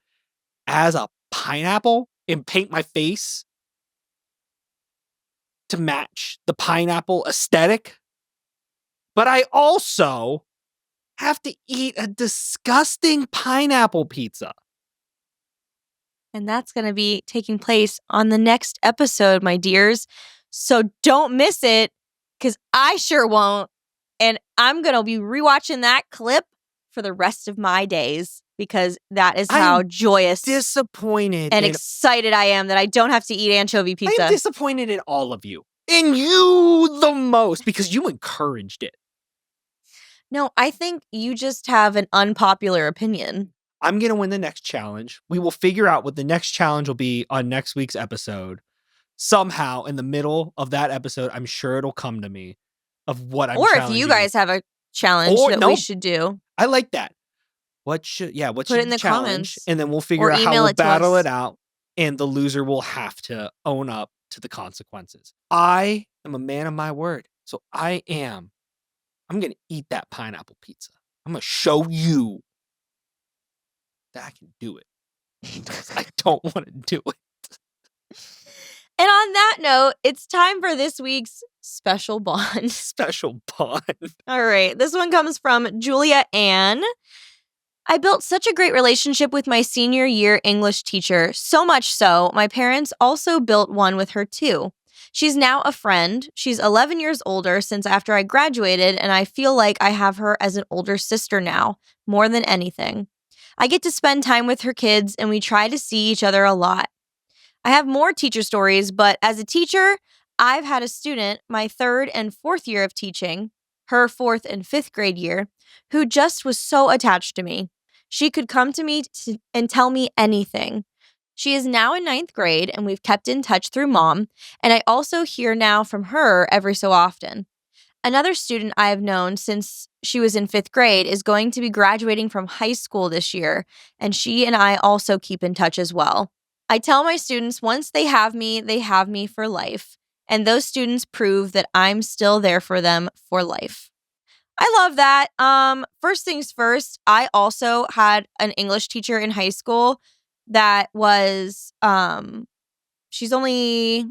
as a pineapple and paint my face to match the pineapple aesthetic, but I also have to eat a disgusting pineapple pizza. And that's going to be taking place on the next episode, my dears. So don't miss it, because I sure won't. And I'm going to be rewatching that clip for the rest of my days, because that is how joyous, disappointed, and excited I am that I don't have to eat anchovy pizza. I'm disappointed in all of you. In you the most, because you encouraged it. No, I think you just have an unpopular opinion. I'm going to win the next challenge. We will figure out what the next challenge will be on next week's episode. Somehow, in the middle of that episode, I'm sure it'll come to me of what I'm challenging. Or if you guys have a challenge we should do. I like that. What should Put it in the challenge? Comments. And then we'll figure out how we'll battle it out. And the loser will have to own up to the consequences. I am a man of my word. So I'm going to eat that pineapple pizza. I'm going to show you that I can do it. Because I don't want to do it. And on that note, it's time for this week's special bond. Special bond. All right. This one comes from Julia Ann. I built such a great relationship with my senior year English teacher, so much so, my parents also built one with her too. She's now a friend. She's 11 years older since after I graduated, and I feel like I have her as an older sister now, more than anything. I get to spend time with her kids, and we try to see each other a lot. I have more teacher stories, but as a teacher, I've had a student, my 3rd and 4th year of teaching, her 4th and 5th grade year, who just was so attached to me. She could come to me and tell me anything. She is now in 9th grade, and we've kept in touch through mom, and I also hear now from her every so often. Another student I have known since she was in 5th grade is going to be graduating from high school this year, and she and I also keep in touch as well. I tell my students once they have me for life, and those students prove that I'm still there for them for life. I love that. First things first, I also had an English teacher in high school that was, she's only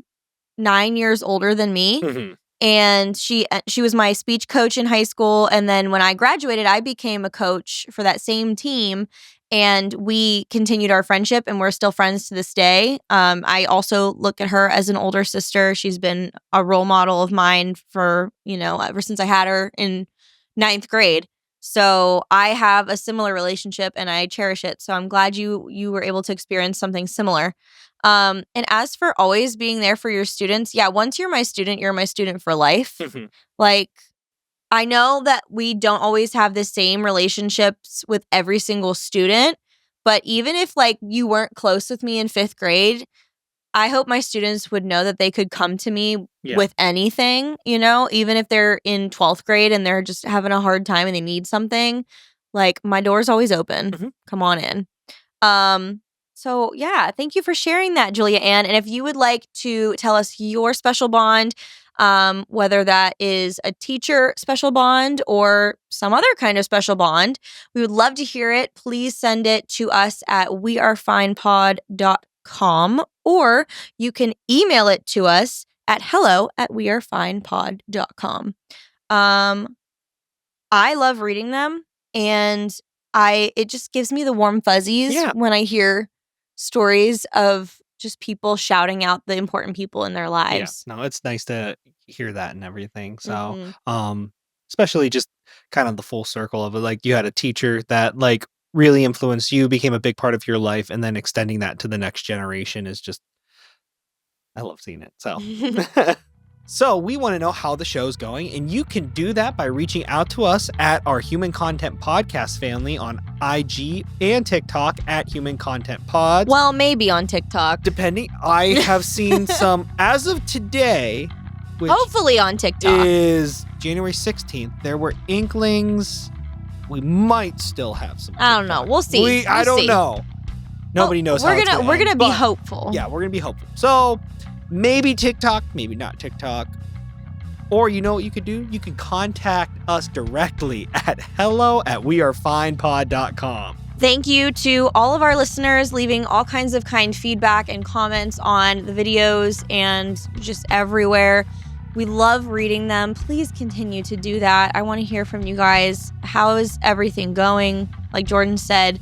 9 years older than me. Mm-hmm. And she was my speech coach in high school. And then when I graduated, I became a coach for that same team. And we continued our friendship, and we're still friends to this day. I also look at her as an older sister. She's been a role model of mine for, ever since I had her in 9th grade. So I have a similar relationship, and I cherish it. So I'm glad you were able to experience something similar. And as for always being there for your students, once you're my student for life. Like, I know that we don't always have the same relationships with every single student, but even if you weren't close with me in 5th grade, I hope my students would know that they could come to me with anything, even if they're in 12th grade and they're just having a hard time and they need something. My door's always open. Come on in. So thank you for sharing that, Julia Ann. And if you would like to tell us your special bond, whether that is a teacher special bond or some other kind of special bond, we would love to hear it. Please send it to us at wearefinepod.com, or you can email it to us at hello@wearefinepod.com. I love reading them, and it just gives me the warm fuzzies when I hear stories of just people shouting out the important people in their lives. No, it's nice to hear that and everything. So, especially just kind of the full circle of it. You had a teacher that really influenced you, became a big part of your life, and then extending that to the next generation is just, I love seeing it. So, so we want to know how the show's going, and you can do that by reaching out to us at our Human Content Podcast family on IG and TikTok at Human Content Pods. Well, maybe on TikTok. Depending. I have seen some as of today, which hopefully on TikTok is January 16th. There were inklings. We might still have some TikTok. I don't know. We'll see. I don't know. Nobody knows how it's We're gonna end, be hopeful. Yeah, we're gonna be hopeful. So maybe TikTok, maybe not TikTok. Or you know what you could do? You can contact us directly at hello@wearefinepod.com. Thank you to all of our listeners leaving all kinds of kind feedback and comments on the videos and just everywhere. We love reading them. Please continue to do that. I want to hear from you guys. How is everything going? Like Jordan said,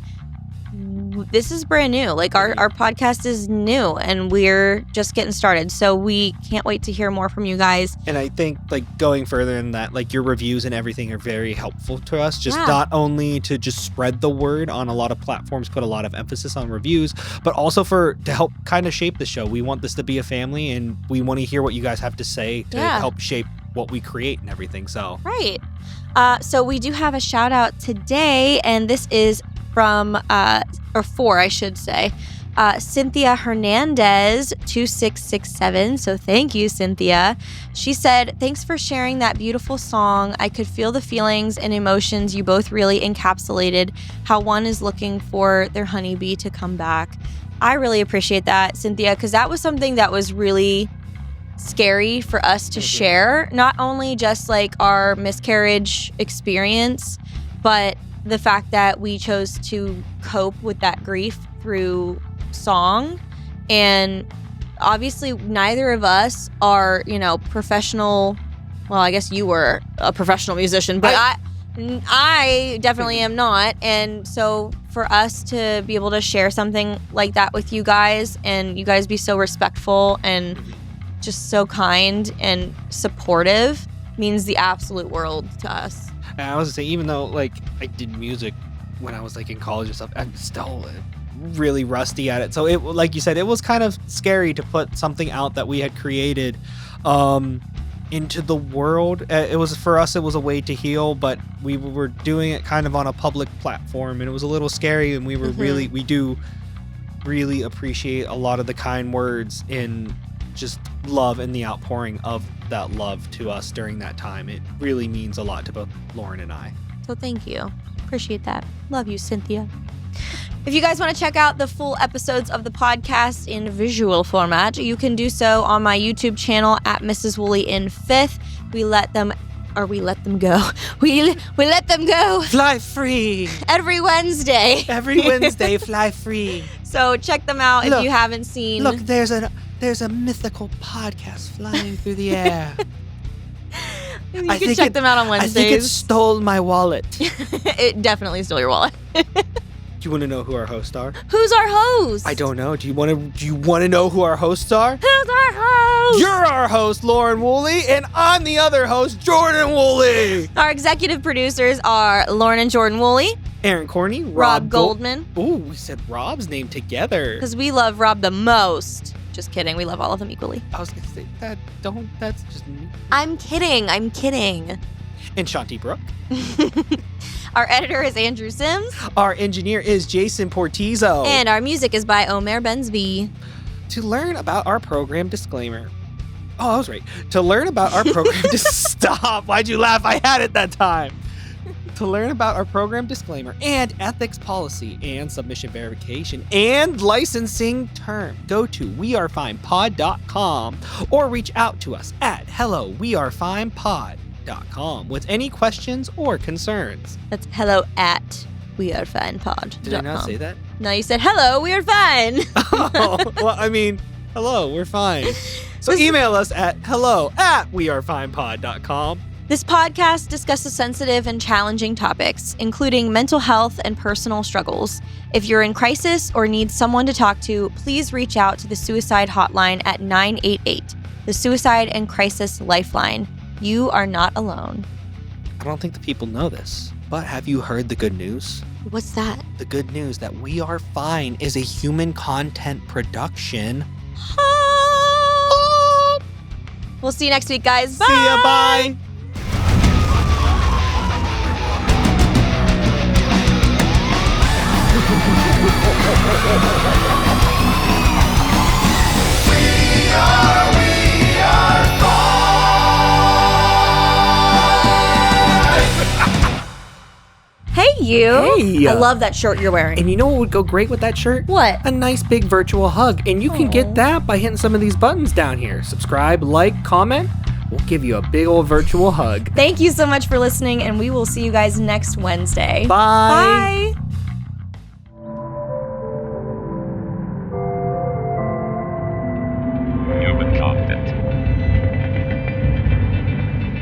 this is brand new. Our podcast is new, and we're just getting started. So we can't wait to hear more from you guys. And I think going further in that, your reviews and everything are very helpful to us. Just not only to just spread the word on a lot of platforms, put a lot of emphasis on reviews, but also to help kind of shape the show. We want this to be a family, and we want to hear what you guys have to say to help shape what we create and everything. So right. So we do have a shout out today, and this is from I should say, Cynthia Hernandez 2667. So thank you, Cynthia. She said, "Thanks for sharing that beautiful song. I could feel the feelings and emotions you both really encapsulated, how one is looking for their honeybee to come back." I really appreciate that, Cynthia, because that was something that was really scary for us to share. Not only just our miscarriage experience, but the fact that we chose to cope with that grief through song. And obviously neither of us are, professional. Well, I guess you were a professional musician, but I definitely am not. And so for us to be able to share something like that with you guys, and you guys be so respectful and just so kind and supportive, means the absolute world to us. And I was gonna say, even though I did music when I was in college and stuff, I'm still really rusty at it. So it, like you said, it was kind of scary to put something out that we had created into the world. It was, for us, it was a way to heal, but we were doing it kind of on a public platform, and it was a little scary. And we were we do really appreciate a lot of the kind words in just love and the outpouring of that love to us during that time. It really means a lot to both Lauran and I. So thank you. Appreciate that. Love you, Cynthia. If you guys want to check out the full episodes of the podcast in visual format, you can do so on my YouTube channel at Mrs. Woolley in 5th. We let them go. We let them go. Fly free. Every Wednesday. Every Wednesday, fly free. So check them out if you haven't seen. Look, there's a mythical podcast flying through the air. You can check them out on Wednesdays. I think it stole my wallet. It definitely stole your wallet. you want to know who our hosts are? Who's our host? I don't know. Do you want to know who our hosts are? Who's our host? You're our host, Lauran Woolley, and I'm the other host, Jordan Woolley. Our executive producers are Lauran and Jordan Woolley, Aaron Corney, Rob Goldman. Ooh, we said Rob's name together. Because we love Rob the most. Just kidding. We love all of them equally. I was gonna say that's just me. I'm kidding. And Shanti Brooke. Our editor is Andrew Sims. Our engineer is Jason Portizo. And our music is by Omer Bensby. To learn about our program disclaimer. Oh, I was right. To learn about our program stop. Why'd you laugh? I had it that time. To learn about our program disclaimer and ethics policy and submission verification and licensing term, go to wearefinepod.com or reach out to us at hellowearefinepod.com with any questions or concerns. That's hello@wearefinepod.com. Did I not say that? No, you said hello, we are fine. Oh, well, I mean, hello, we're fine. So email us at hello@wearefinepod.com. This podcast discusses sensitive and challenging topics, including mental health and personal struggles. If you're in crisis or need someone to talk to, please reach out to the suicide hotline at 988, the Suicide and Crisis Lifeline. You are not alone. I don't think the people know this, but have you heard the good news? What's that? The good news that We Are Fine is a human content production. We'll see you next week, guys. Bye! See ya, bye! Hey, you. Hey. I love that shirt you're wearing. And you know what would go great with that shirt? What? A nice big virtual hug. And you can get that by hitting some of these buttons down here. Subscribe, like, comment. We'll give you a big old virtual hug. Thank you so much for listening, and we will see you guys next Wednesday. Bye. Bye.